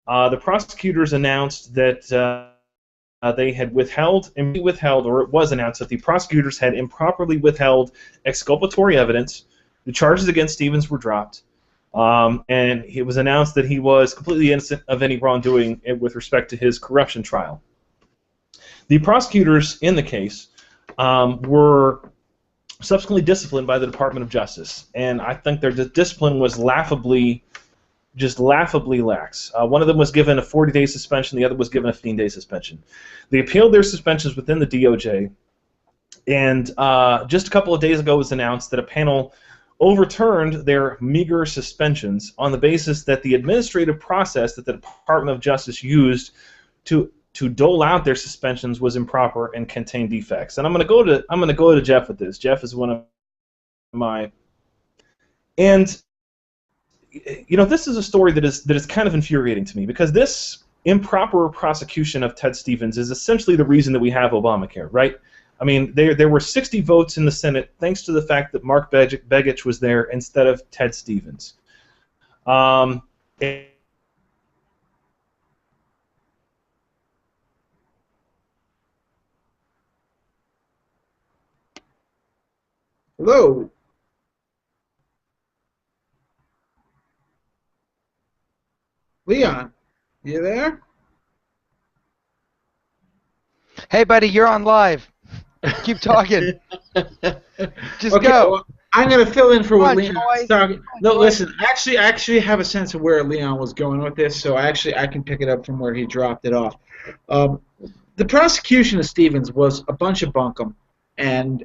the prosecutors announced that they had withheld, or it was announced that the prosecutors had improperly withheld exculpatory evidence. The charges against Stevens were dropped, and it was announced that he was completely innocent of any wrongdoing with respect to his corruption trial. The prosecutors in the case were subsequently disciplined by the Department of Justice, and I think their discipline was laughably lax. One of them was given a 40-day suspension, the other was given a 15-day suspension. They appealed their suspensions within the DOJ, and just a couple of days ago it was announced that a panel overturned their meager suspensions on the basis that the administrative process that the Department of Justice used to dole out their suspensions was improper and contained defects. And I'm going to go to Jeff with this. Jeff is one of my, and this is a story that is kind of infuriating to me, because this improper prosecution of Ted Stevens is essentially the reason that we have Obamacare, right? I mean, there were 60 votes in the Senate thanks to the fact that Mark Begich was there instead of Ted Stevens. Hello? Leon, you there? Hey, buddy, you're on live. Keep talking. Just Okay, go. well, I'm going to fill in for what Leon was Joy. talking. No, listen, I actually have a sense of where Leon was going with this, so I can pick it up from where he dropped it off. The prosecution of Stevens was a bunch of bunkum, and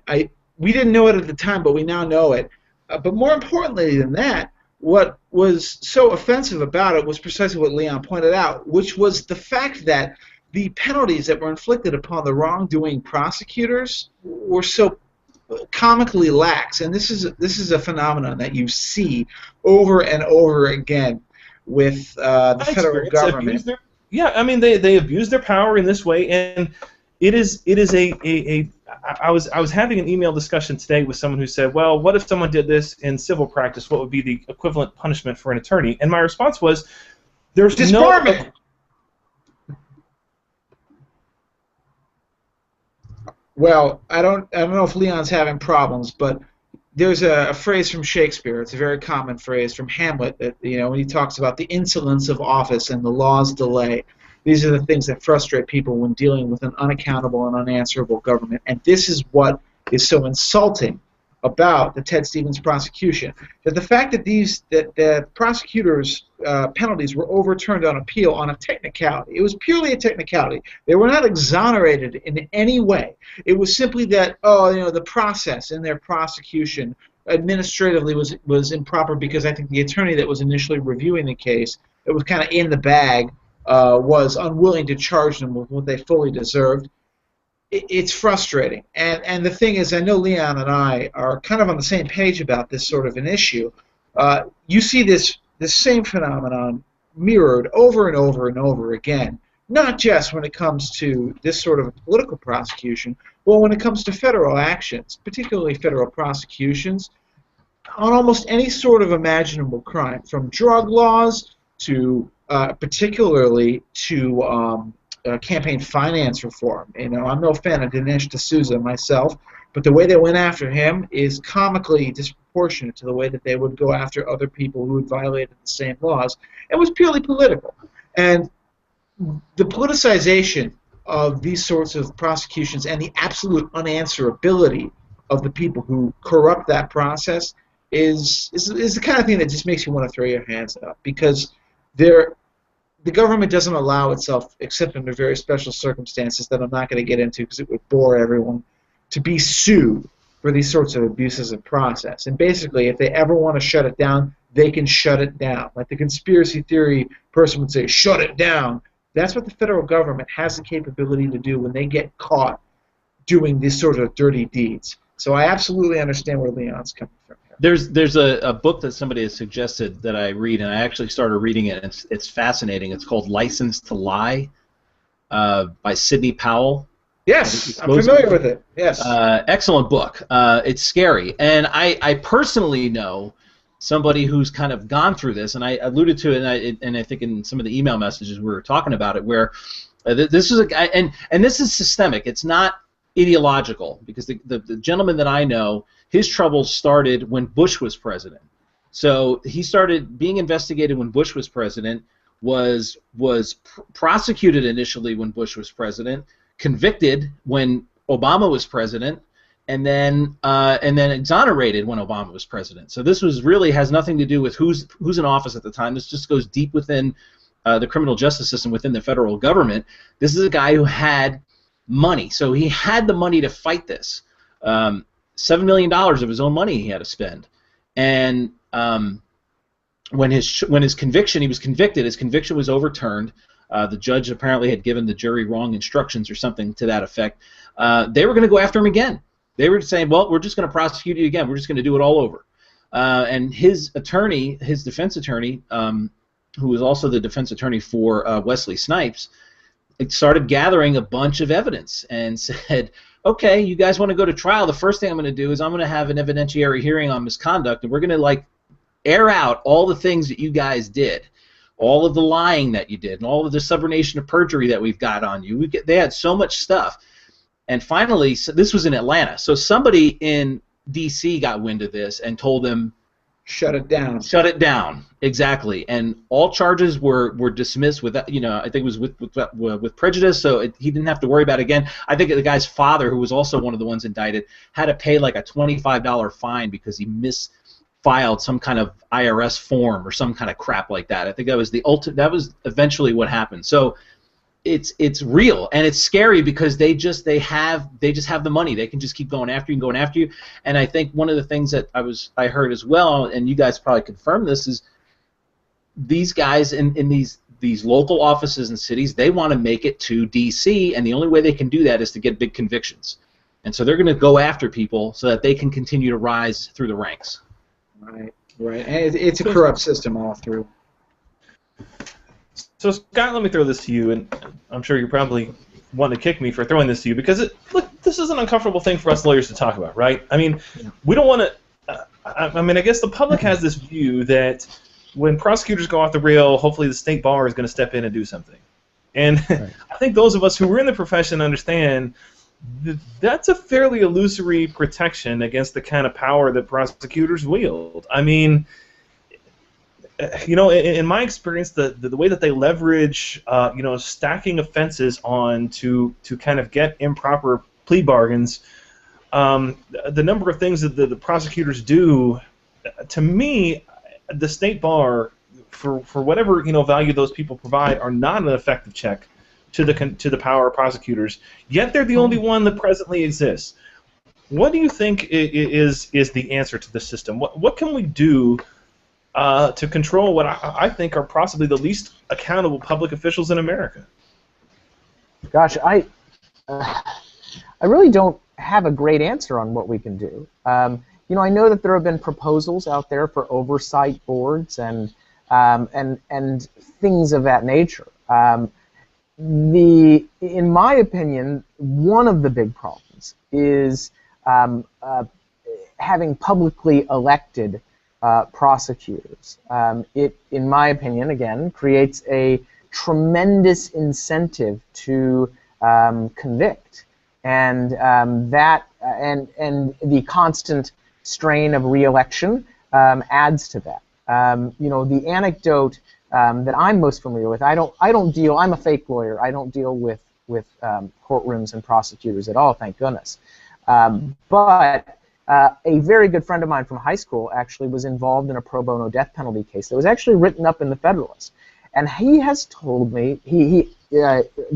we didn't know it at the time, but we now know it. But more importantly than that, what was so offensive about it was precisely what Leon pointed out, which was the fact that the penalties that were inflicted upon the wrongdoing prosecutors were so comically lax, and this is a phenomenon that you see over and over again with the federal government. They abuse their power in this way, and it is I was having an email discussion today with someone who said, well, what if someone did this in civil practice? What would be the equivalent punishment for an attorney? And my response was, there's disbarment. Well, I don't know if Leon's having problems, but there's a phrase from Shakespeare. It's a very common phrase from Hamlet that, when he talks about the insolence of office and the law's delay. These are the things that frustrate people when dealing with an unaccountable and unanswerable government. And this is what is so insulting about the Ted Stevens prosecution. That the fact that the prosecutors' penalties were overturned on appeal on a technicality. It was purely a technicality. They were not exonerated in any way. It was simply that, the process in their prosecution administratively was improper, because I think the attorney that was initially reviewing the case, that was kind of in the bag, was unwilling to charge them with what they fully deserved. It's frustrating. And the thing is, I know Leon and I are kind of on the same page about this sort of an issue. You see this same phenomenon mirrored over and over and over again, not just when it comes to this sort of political prosecution, but when it comes to federal actions, particularly federal prosecutions. on almost any sort of imaginable crime, from drug laws to particularly to campaign finance reform. You know, I'm no fan of Dinesh D'Souza myself, but the way they went after him is comically disproportionate to the way that they would go after other people who had violated the same laws. It was purely political. And the politicization of these sorts of prosecutions and the absolute unanswerability of the people who corrupt that process is the kind of thing that just makes you want to throw your hands up, because the government doesn't allow itself, except under very special circumstances that I'm not going to get into because it would bore everyone, to be sued for these sorts of abuses of process. And basically, if they ever want to shut it down, they can shut it down. Like the conspiracy theory person would say, shut it down. That's what the federal government has the capability to do when they get caught doing these sort of dirty deeds. So I absolutely understand where Leon's coming from here. There's a book that somebody has suggested that I read, and I actually started reading it. And it's fascinating. It's called License to Lie by Sidney Powell. Yes, I'm familiar with it. Yes. Excellent book. It's scary. And I personally know somebody who's kind of gone through this, and I alluded to it, and I think in some of the email messages we were talking about it, where this is a guy, and this is systemic. It's not ideological, because the gentleman that I know, his troubles started when Bush was president. So he started being investigated when Bush was president, was prosecuted initially when Bush was president, convicted when Obama was president, and then exonerated when Obama was president. So this really has nothing to do with who's in office at the time. This just goes deep within the criminal justice system within the federal government. This is a guy who had money, so he had the money to fight this. $7 million of his own money he had to spend, and when his conviction, he was convicted. His conviction was overturned. The judge apparently had given the jury wrong instructions or something to that effect. They were going to go after him again. They were saying, well, we're just going to prosecute you again. We're just going to do it all over. And his attorney, his defense attorney, who was also the defense attorney for Wesley Snipes, started gathering a bunch of evidence and said, okay, you guys want to go to trial, the first thing I'm going to do is I'm going to have an evidentiary hearing on misconduct, and we're going to air out all the things that you guys did, all of the lying that you did, and all of the subornation of perjury that we've got on you. They had so much stuff. And finally, this was in Atlanta, so somebody in D.C. got wind of this and told them, shut it down. Shut it down, exactly. And all charges were dismissed with, I think it was with prejudice, so he didn't have to worry about it again. I think the guy's father, who was also one of the ones indicted, had to pay like a $25 fine because he misfiled some kind of IRS form or some kind of crap like that. I think that was that was eventually what happened. So it's real, and it's scary because they just have the money. They can just keep going after you and going after you. And I think one of the things that I heard as well, and you guys probably confirm this, is these guys in these local offices and cities, they want to make it to D.C., and the only way they can do that is to get big convictions. And so they're going to go after people so that they can continue to rise through the ranks. Right. And it's a corrupt system all through. So, Scott, let me throw this to you, and I'm sure you probably want to kick me for throwing this to you, because look, this is an uncomfortable thing for us lawyers to talk about, right? I mean, we don't want to. I guess the public has this view that when prosecutors go off the rail, hopefully the state bar is going to step in and do something. And right. I think those of us who are in the profession understand that that's a fairly illusory protection against the kind of power that prosecutors wield. I mean, in my experience, the way that they leverage, stacking offenses on to kind of get improper plea bargains, the number of things that the prosecutors do, to me, the state bar, for whatever value those people provide, are not an effective check to the power of prosecutors. Yet they're the only one that presently exists. What do you think is the answer to the system? What can we do to control what I think are possibly the least accountable public officials in America? Gosh, I really don't have a great answer on what we can do. I know that there have been proposals out there for oversight boards and things of that nature. In my opinion, one of the big problems is having publicly elected prosecutors. It, in my opinion, again, creates a tremendous incentive to convict, and and the constant strain of re-election adds to that. The anecdote that I'm most familiar with, I don't deal. I'm a fake lawyer. I don't deal with courtrooms and prosecutors at all, thank goodness. But a very good friend of mine from high school actually was involved in a pro bono death penalty case that was actually written up in the Federalist. And he has told me,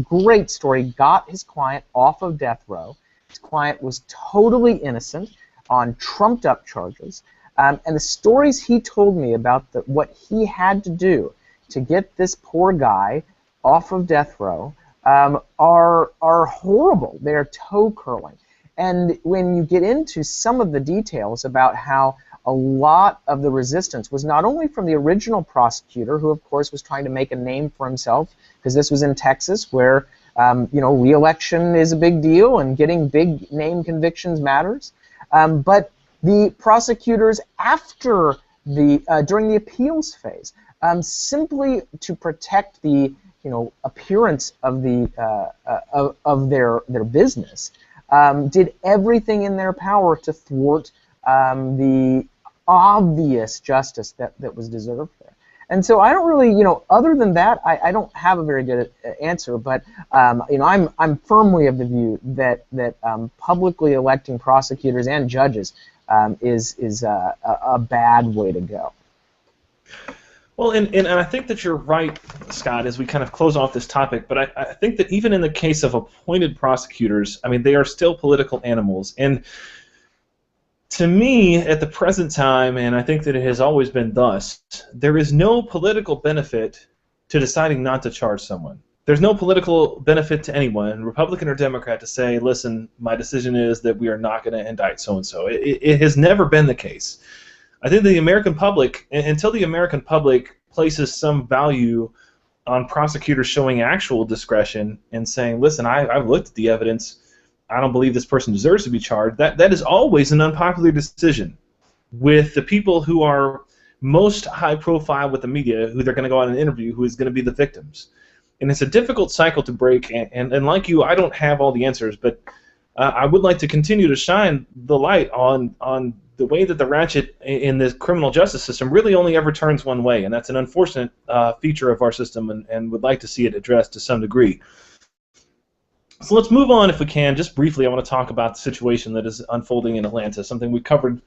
great story, got his client off of death row. His client was totally innocent on trumped up charges. And the stories he told me about what he had to do to get this poor guy off of death row are horrible. They're toe curling. And when you get into some of the details about how a lot of the resistance was not only from the original prosecutor, who of course was trying to make a name for himself, because this was in Texas where re-election is a big deal and getting big name convictions matters, but the prosecutors after during the appeals phase, simply to protect the appearance of their business, did everything in their power to thwart the obvious justice that was deserved there. And so I don't really, other than that, I don't have a very good answer. But I'm firmly of the view that publicly electing prosecutors and judges is a bad way to go. Well, and I think that you're right, Scott, as we kind of close off this topic, but I think that even in the case of appointed prosecutors, I mean, they are still political animals. And to me, at the present time, and I think that it has always been thus, there is no political benefit to deciding not to charge someone. There's no political benefit to anyone, Republican or Democrat, to say, listen, my decision is that we are not going to indict so-and-so. It has never been the case. I think the American public, until the American public places some value on prosecutors showing actual discretion and saying, listen, I've looked at the evidence, I don't believe this person deserves to be charged, that is always an unpopular decision with the people who are most high profile with the media, who they're going to go out and interview, who is going to be the victims. And it's a difficult cycle to break, and like you, I don't have all the answers, but I would like to continue to shine the light on the way that the ratchet in the criminal justice system really only ever turns one way, and that's an unfortunate feature of our system, and would like to see it addressed to some degree. So let's move on, if we can. Just briefly, I want to talk about the situation that is unfolding in Atlanta, something we covered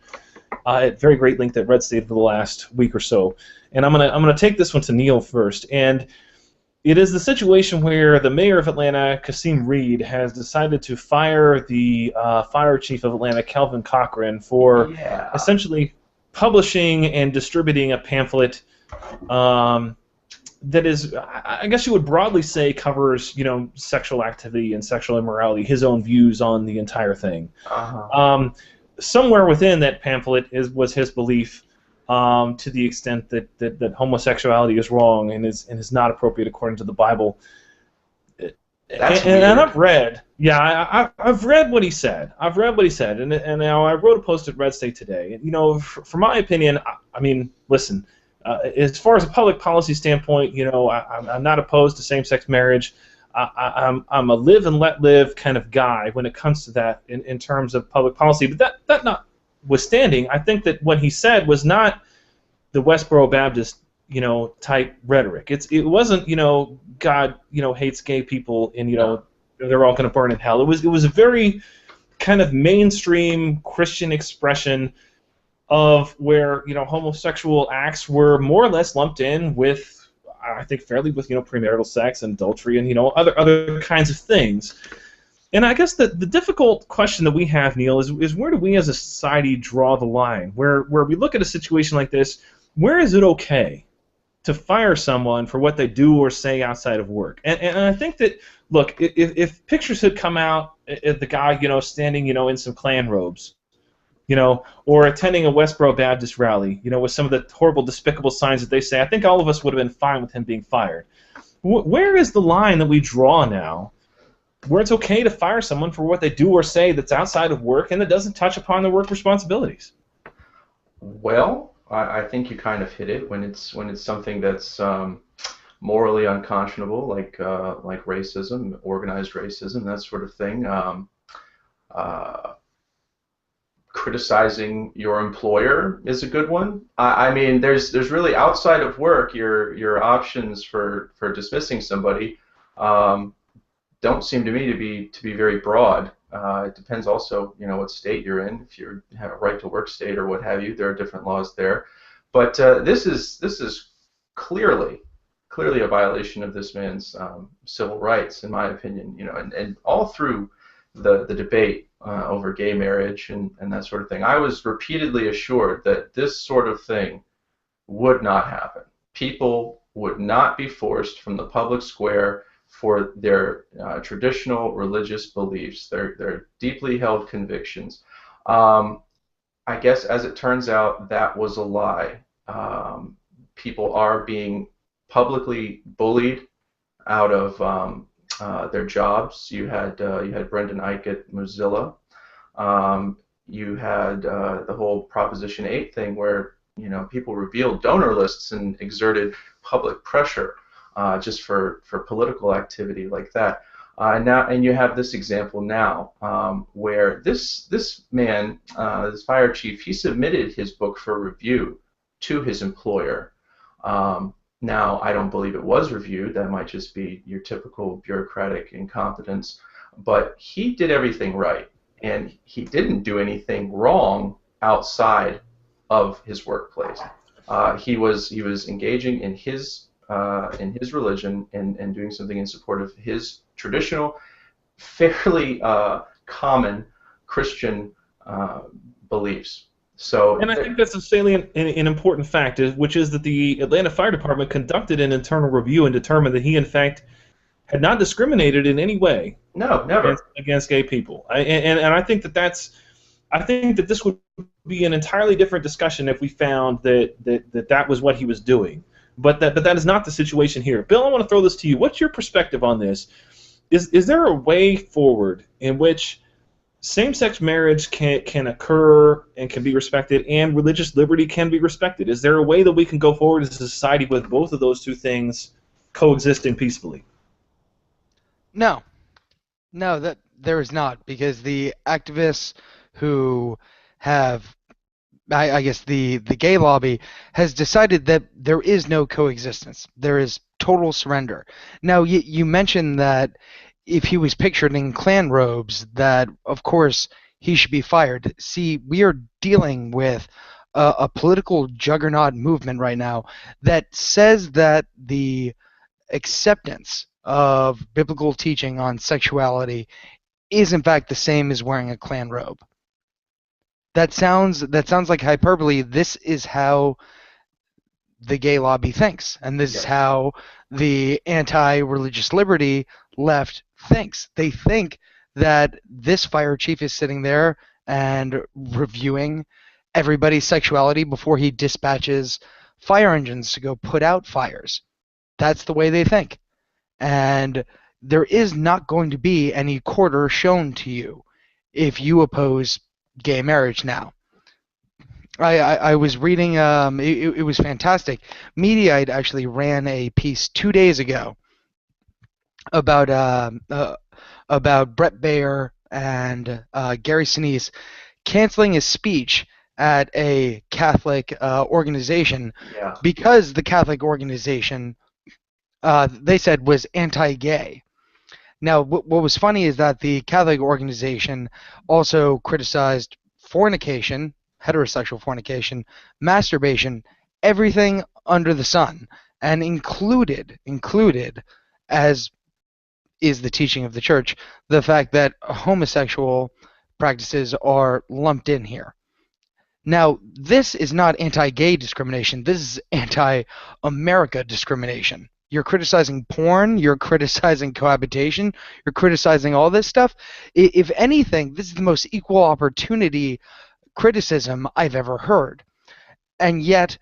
at very great length at Red State for the last week or so. And I'm gonna take this one to Neal first. And it is the situation where the mayor of Atlanta, Kasim Reed, has decided to fire the fire chief of Atlanta, Calvin Cochran, for essentially publishing and distributing a pamphlet that is, I guess you would broadly say, covers, sexual activity and sexual immorality, his own views on the entire thing. Somewhere within that pamphlet was his belief, to the extent that homosexuality is wrong and is not appropriate according to the Bible. And I've read, I've read what he said. And now I wrote a post at Red State today. For my opinion, I mean, listen. As far as a public policy standpoint, I'm not opposed to same-sex marriage. I'm a live and let live kind of guy when it comes to that in terms of public policy. But that notwithstanding, I think that what he said was not the Westboro Baptist, type rhetoric. It wasn't, God, hates gay people and they're all going to burn in hell. It was a very kind of mainstream Christian expression of where homosexual acts were more or less lumped in with, I think, fairly with premarital sex and adultery and other kinds of things. And I guess the difficult question that we have, Neal, is where do we as a society draw the line? Where we look at a situation like this, where is it okay to fire someone for what they do or say outside of work? And I think that, look, if pictures had come out of the guy standing in some Klan robes, or attending a Westboro Baptist rally, with some of the horrible, despicable signs that they say, I think all of us would have been fine with him being fired. Where is the line that we draw now where it's okay to fire someone for what they do or say that's outside of work and that doesn't touch upon their work responsibilities? Well, I think you kind of hit it when it's something that's morally unconscionable, like racism, organized racism, that sort of thing. Criticizing your employer is a good one. I mean, there's really outside of work, your options for dismissing somebody don't seem to me to be very broad. It depends also, what state you're in. If you have a right to work state or what have you, there are different laws there. But this is clearly a violation of this man's civil rights, in my opinion. And all through the debate over gay marriage and that sort of thing, I was repeatedly assured that this sort of thing would not happen. People would not be forced from the public square for their traditional religious beliefs, their deeply held convictions. I guess, as it turns out, that was a lie. People are being publicly bullied out of their jobs. You had Brendan Eich at Mozilla. You had the whole Proposition 8 thing, where people revealed donor lists and exerted public pressure just for political activity like that. And you have this example now where this man, this fire chief, he submitted his book for review to his employer. Now, I don't believe it was reviewed. That might just be your typical bureaucratic incompetence. But he did everything right, and he didn't do anything wrong outside of his workplace. He was engaging in his religion and doing something in support of his traditional, fairly common Christian beliefs. And I think that's a salient and important fact, which is that the Atlanta Fire Department conducted an internal review and determined that he, in fact, had not discriminated in any way. No, never. Against gay people. And I think that this would be an entirely different discussion if we found that was what he was doing. But that is not the situation here. Bill, I want to throw this to you. What's your perspective on this? Is there a way forward in which same-sex marriage can occur and can be respected, and religious liberty can be respected? Is there a way that we can go forward as a society with both of those two things coexisting peacefully? No, that there is not, because the activists who have, I guess the gay lobby has decided that there is no coexistence. There is total surrender. Now, you mentioned that if he was pictured in Klan robes, that of course he should be fired. See, we are dealing with a political juggernaut movement right now that says that the acceptance of biblical teaching on sexuality is in fact the same as wearing a Klan robe. That sounds like hyperbole. This is how the gay lobby thinks, and this is how the anti-religious liberty left thinks. They think that this fire chief is sitting there and reviewing everybody's sexuality before he dispatches fire engines to go put out fires. That's the way they think. And there is not going to be any quarter shown to you if you oppose gay marriage now. I was reading, it was fantastic. Mediaite actually ran a piece 2 days ago about Brett Baer and Gary Sinise canceling his speech at a Catholic organization because the Catholic organization, they said, was anti-gay. Now, what was funny is that the Catholic organization also criticized fornication, heterosexual fornication, masturbation, everything under the sun, and included, as is the teaching of the church, the fact that homosexual practices are lumped in here. Now, this is not anti-gay discrimination. This is anti-America discrimination. You're criticizing porn, you're criticizing cohabitation, you're criticizing all this stuff. If anything, this is the most equal opportunity criticism I've ever heard. And yet,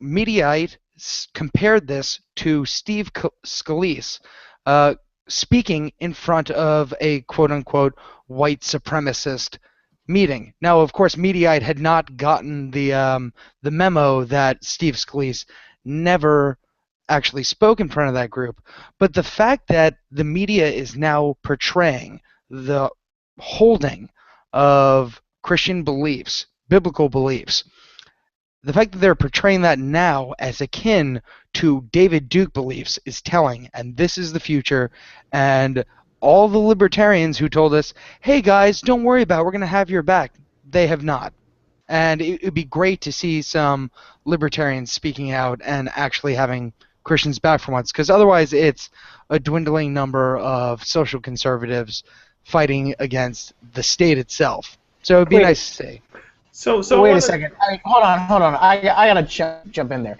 Mediaite compared this to Steve Scalise. speaking in front of a quote-unquote white supremacist meeting. Now, of course, Mediaite had not gotten the memo that Steve Scalise never actually spoke in front of that group, but the fact that the media is now portraying the holding of Christian beliefs, biblical beliefs, the fact that they're portraying that now as akin to David Duke beliefs is telling, and this is the future, and all the libertarians who told us, hey guys, don't worry about it, we're going to have your back, they have not. And it would be great to see some libertarians speaking out and actually having Christians back for once, because otherwise it's a dwindling number of social conservatives fighting against the state itself. So it would be nice to see. So wait a second. Hold on. I gotta jump in there.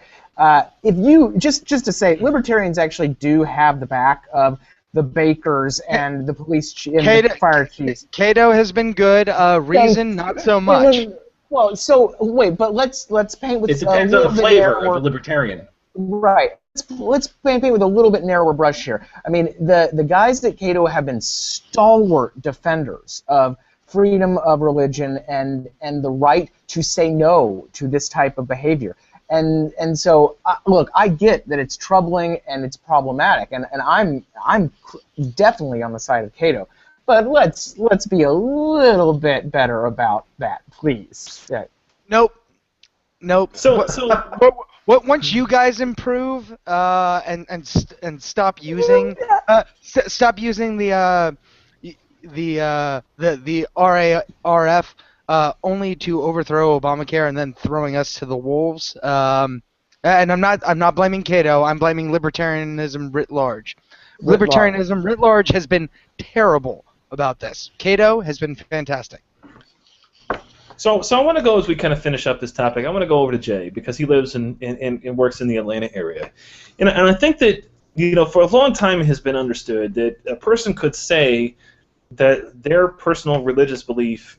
If you just to say, libertarians actually do have the back of the bakers and the police and the fire chiefs. Cato has been good. Reason not so much. Well, so wait, but let's paint with it depends on the flavor of the libertarian. Right. Let's paint with a little bit narrower brush here. I mean, the guys at Cato have been stalwart defenders of freedom of religion and the right to say no to this type of behavior. And so, look, I get that it's troubling and it's problematic, and I'm definitely on the side of Cato. But let's be a little bit better about that, please. Yeah. Nope. So once you guys improve and stop using the RARF only to overthrow Obamacare and then throwing us to the wolves. And I'm not blaming Cato. I'm blaming libertarianism writ large. Libertarianism writ large has been terrible about this. Cato has been fantastic. So I want to go, as we kind of finish up this topic, I want to go over to Jay, because he lives and works in the Atlanta area. And I think that, for a long time it has been understood that a person could say that their personal religious belief,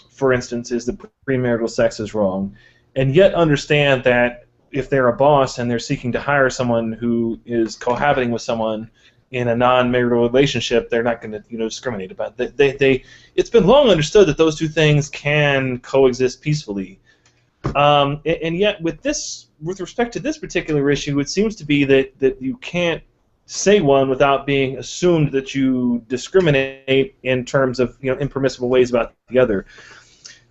for instance, is that premarital sex is wrong, and yet understand that if they're a boss and they're seeking to hire someone who is cohabiting with someone in a non-marital relationship, they're not going to discriminate about it. It's been long understood that those two things can coexist peacefully. And yet with respect to this particular issue, it seems to be that you can't say one without being assumed that you discriminate in terms of impermissible ways about the other.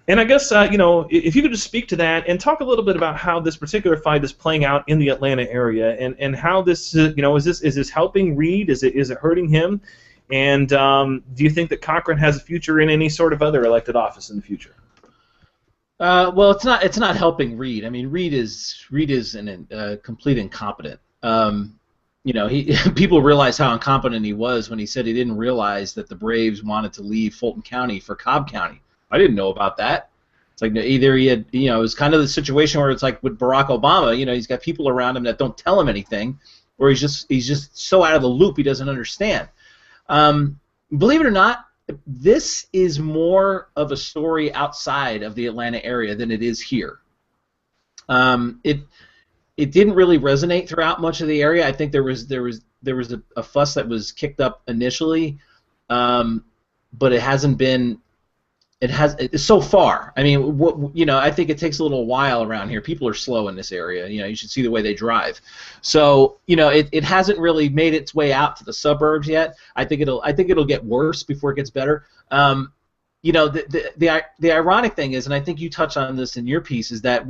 And I guess if you could just speak to that and talk a little bit about how this particular fight is playing out in the Atlanta area, and how this is this helping Reed? Is it hurting him? And do you think that Cochran has a future in any sort of other elected office in the future? Well, it's not helping Reed. I mean, Reed is a complete incompetent. People realize how incompetent he was when he said he didn't realize that the Braves wanted to leave Fulton County for Cobb County. I didn't know about that. It's like either he had, it was kind of the situation where it's like with Barack Obama, he's got people around him that don't tell him anything, or he's just so out of the loop he doesn't understand. Believe it or not, this is more of a story outside of the Atlanta area than it is here. It didn't really resonate throughout much of the area. I think there was a fuss that was kicked up initially, but it hasn't been. It's so far. I mean, I think it takes a little while around here. People are slow in this area. You should see the way they drive. So, it hasn't really made its way out to the suburbs yet. I think it'll get worse before it gets better. The ironic thing is, and I think you touched on this in your piece, is that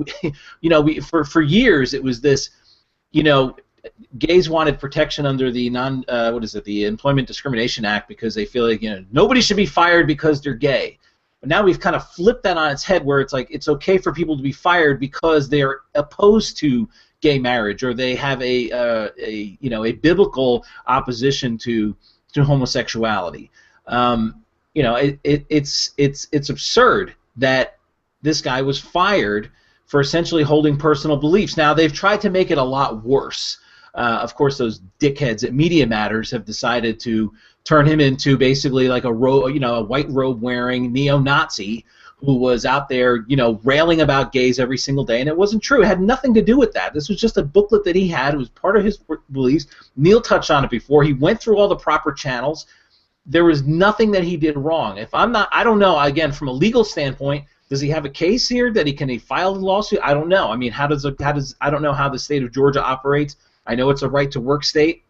for years it was this, gays wanted protection under the the Employment Discrimination Act, because they feel like nobody should be fired because they're gay. But now we've kind of flipped that on its head, where it's like it's okay for people to be fired because they're opposed to gay marriage, or they have a biblical opposition to homosexuality. It's absurd that this guy was fired for essentially holding personal beliefs. Now, they've tried to make it a lot worse. Of course, those dickheads at Media Matters have decided to turn him into basically like a white robe wearing neo-Nazi who was out there, railing about gays every single day, and it wasn't true. It had nothing to do with that. This was just a booklet that he had. It was part of his beliefs. Neal touched on it before. He went through all the proper channels. There was nothing that he did wrong. I don't know. Again, from a legal standpoint, does he have a case here that can he file a lawsuit? I don't know. I mean, I don't know how the state of Georgia operates. I know it's a right-to-work state,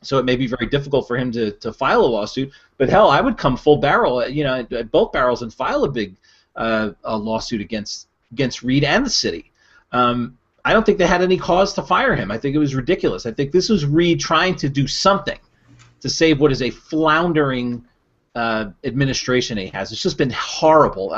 so it may be very difficult for him to file a lawsuit. But hell, I would come full barrel, at both barrels and file a big a lawsuit against Reed and the city. I don't think they had any cause to fire him. I think it was ridiculous. I think this was Reed trying to do something to save what is a floundering administration he has. It's just been horrible.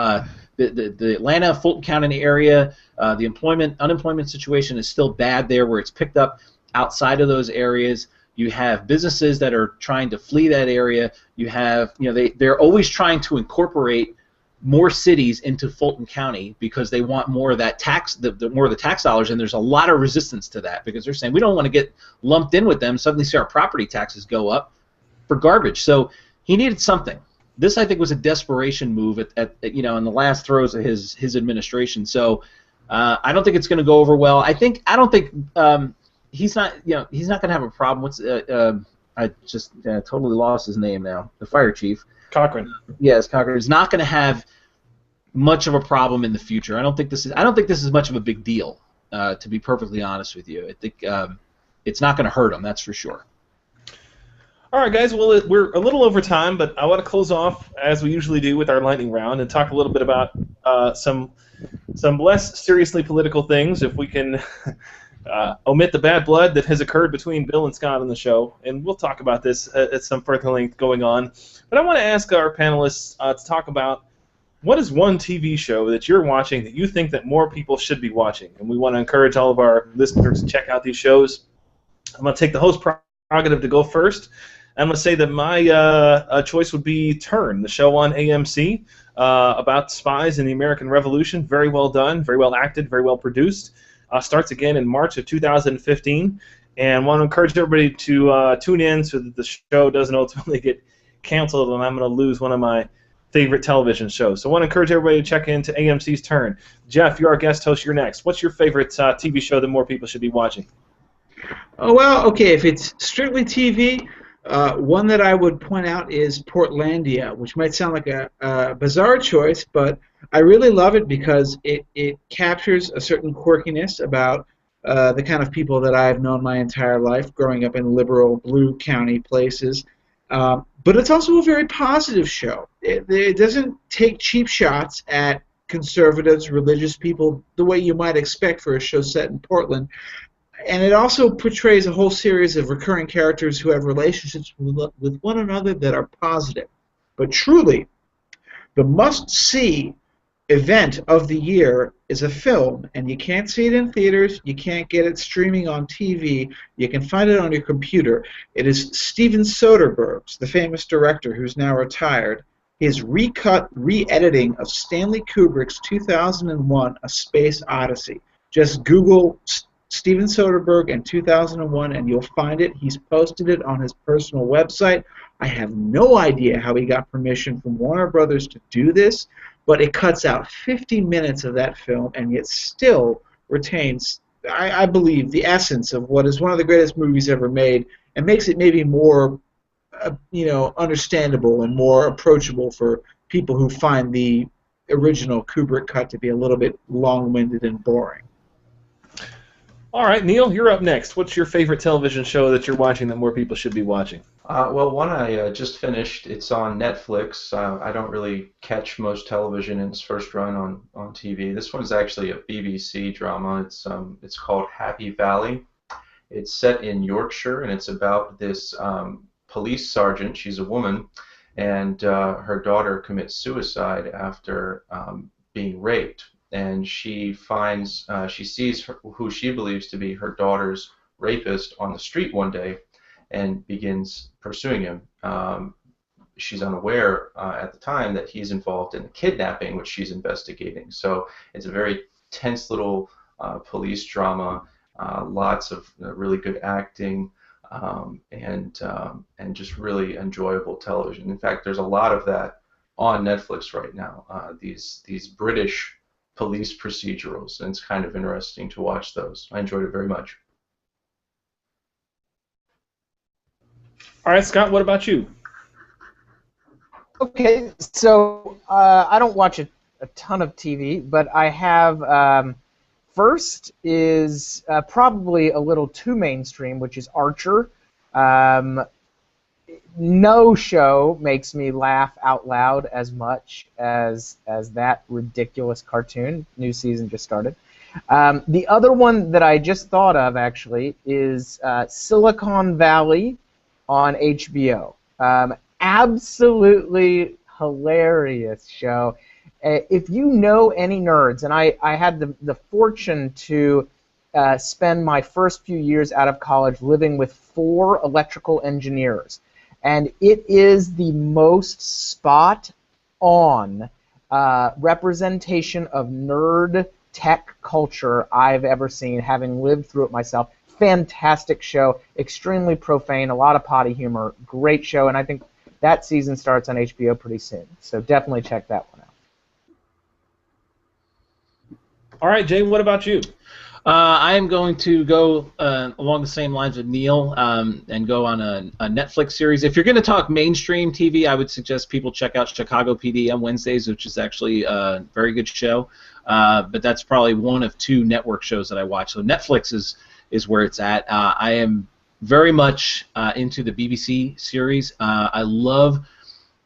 The Atlanta, Fulton County area, the unemployment situation is still bad there, where it's picked up outside of those areas. You have businesses that are trying to flee that area. You have, they're always trying to incorporate more cities into Fulton County because they want more of that tax, more of the tax dollars, and there's a lot of resistance to that because they're saying we don't want to get lumped in with them. Suddenly, see our property taxes go up for garbage. So he needed something. This, I think, was a desperation move at in the last throes of his administration. So I don't think it's going to go over well. I don't think. He's not going to have a problem. I just totally lost his name now. The fire chief. Cochran. Yes, Cochran is not going to have much of a problem in the future. I don't think this is much of a big deal. To be perfectly honest with you, I think it's not going to hurt him. That's for sure. All right, guys. Well, we're a little over time, but I want to close off as we usually do with our lightning round and talk a little bit about some less seriously political things, if we can. Omit the bad blood that has occurred between Bill and Scott on the show, and we'll talk about this at some further length going on. But I want to ask our panelists to talk about what is one TV show that you're watching that you think that more people should be watching, and we want to encourage all of our listeners to check out these shows. I'm going to take the host prerogative to go first. I'm going to say that my choice would be Turn, the show on AMC about spies in the American Revolution. Very well done, very well acted, very well produced. Starts again in March of 2015, and want to encourage everybody to tune in so that the show doesn't ultimately get canceled and I'm going to lose one of my favorite television shows. So I want to encourage everybody to check into AMC's Turn. Jeff, you're our guest host. You're next. What's your favorite TV show that more people should be watching? Oh, well, okay, if it's strictly TV, one that I would point out is Portlandia, which might sound like a bizarre choice, but I really love it because it captures a certain quirkiness about the kind of people that I've known my entire life, growing up in liberal blue county places. But it's also a very positive show. It doesn't take cheap shots at conservatives, religious people, the way you might expect for a show set in Portland. And it also portrays a whole series of recurring characters who have relationships with one another that are positive. But truly, the must-see event of the year is a film, and you can't see it in theaters, you can't get it streaming on TV, you can find it on your computer. It is Steven Soderbergh's, the famous director who's now retired, his recut, re-editing of Stanley Kubrick's 2001 A Space Odyssey. Just Google Steven Soderbergh in 2001 and you'll find it. He's posted it on his personal website. I have no idea how he got permission from Warner Brothers to do this, but it cuts out 50 minutes of that film and yet still retains, I believe, the essence of what is one of the greatest movies ever made and makes it maybe more understandable and more approachable for people who find the original Kubrick cut to be a little bit long-winded and boring. All right, Neal, you're up next. What's your favorite television show that you're watching that more people should be watching? Well, one I just finished. It's on Netflix. I don't really catch most television in its first run on TV. This one's actually a BBC drama. It's called Happy Valley. It's set in Yorkshire, and it's about this police sergeant. She's a woman, and her daughter commits suicide after being raped. And she sees who she believes to be her daughter's rapist on the street one day and begins pursuing him. She's unaware at the time that he's involved in the kidnapping, which she's investigating. So it's a very tense little police drama, lots of really good acting. and just really enjoyable television. In fact, there's a lot of that on Netflix right now. These British police procedurals, and it's kind of interesting to watch those. I enjoyed it very much. All right, Scott, what about you? Okay, so I don't watch a ton of TV, but I have. First is probably a little too mainstream, which is Archer. No show makes me laugh out loud as much as that ridiculous cartoon. New season just started. The other one that I just thought of, actually, is Silicon Valley on HBO. Absolutely hilarious show. If you know any nerds, and I had the fortune to spend my first few years out of college living with 4 electrical engineers, and it is the most spot-on representation of nerd tech culture I've ever seen, having lived through it myself. Fantastic show, extremely profane, a lot of potty humor, great show, and I think that season starts on HBO pretty soon, so definitely check that one out. All right, Jay, what about you? I am going to go along the same lines with Neal and go on a Netflix series. If you're going to talk mainstream TV, I would suggest people check out Chicago PD on Wednesdays, which is actually a very good show. But that's probably one of 2 network shows that I watch. So Netflix is where it's at. I am very much into the BBC series. I love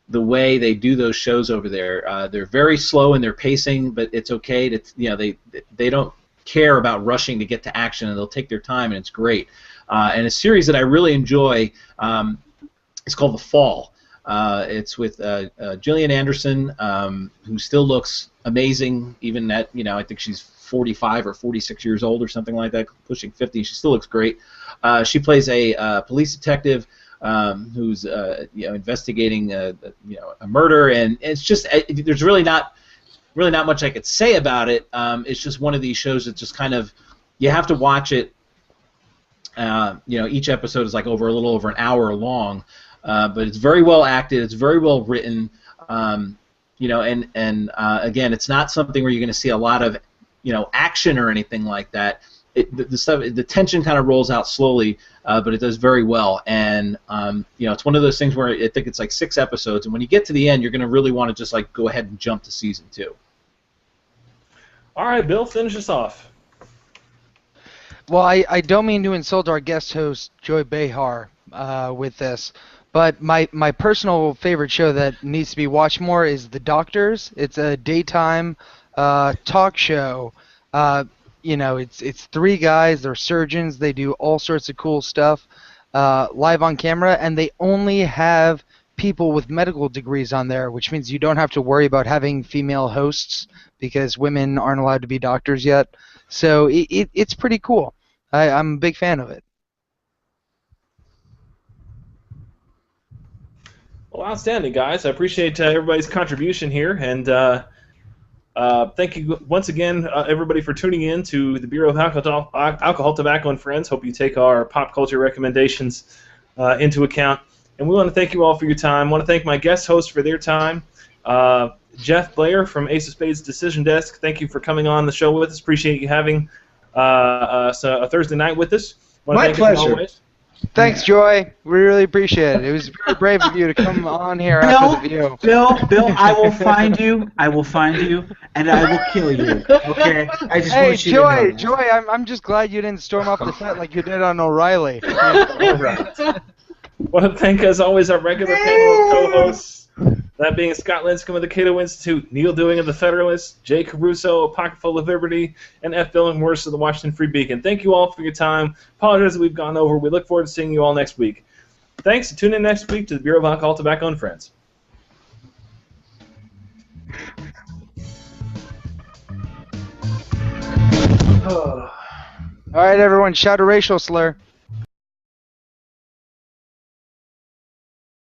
the way they do those shows over there. They're very slow in their pacing, but it's okay to they don't care about rushing to get to action, and they'll take their time, and it's great. And a series that I really enjoy is called The Fall. It's with Gillian Anderson, who still looks amazing, even at, I think she's 45 or 46 years old or something like that, pushing 50. She still looks great. She plays a police detective who's investigating a murder, and it's just there's really not much I could say about it. It's just one of these shows that just kind of, you have to watch it. Each episode is like a little over an hour long, but it's very well acted. It's very well written. Again, it's not something where you're going to see a lot of action or anything like that. The tension kind of rolls out slowly, but it does very well. And it's one of those things where I think it's like 6 episodes, and when you get to the end, you're going to really want to just go ahead and jump to season 2. All right, Bill, finish us off. Well, I don't mean to insult our guest host, Joy Behar, with this, but my personal favorite show that needs to be watched more is The Doctors. It's a daytime talk show. It's 3 guys. They're surgeons. They do all sorts of cool stuff live on camera, and they only have people with medical degrees on there, which means you don't have to worry about having female hosts because women aren't allowed to be doctors yet. So it's pretty cool. I'm a big fan of it. Well, outstanding, guys. I appreciate everybody's contribution here, and thank you once again, everybody, for tuning in to the Bureau of Alcohol, Tobacco, and Friends. Hope you take our pop culture recommendations into account. And we want to thank you all for your time. I want to thank my guest hosts for their time. Jeff Blair from Ace of Spades Decision Desk, thank you for coming on the show with us. Appreciate you having a Thursday night with us. My pleasure. Thanks, Joy. We really appreciate it. It was very brave of you to come on here after the view. Bill, I will find you. And I will kill you. Okay? I just want you to know that. Joy, I'm just glad you didn't storm off the set like you did on O'Reilly. I want to thank, as always, our regular panel of co-hosts. That being Scott Lincicome of the Cato Institute, Neal Dewing of the Federalist, Jay Caruso of Pocketful of Liberty, and F. Bill McMorris of the Washington Free Beacon. Thank you all for your time. Apologize that we've gone over. We look forward to seeing you all next week. Thanks, and tune in next week to the Bureau of Alcohol, Tobacco, and Friends. All right, everyone, shout a racial slur.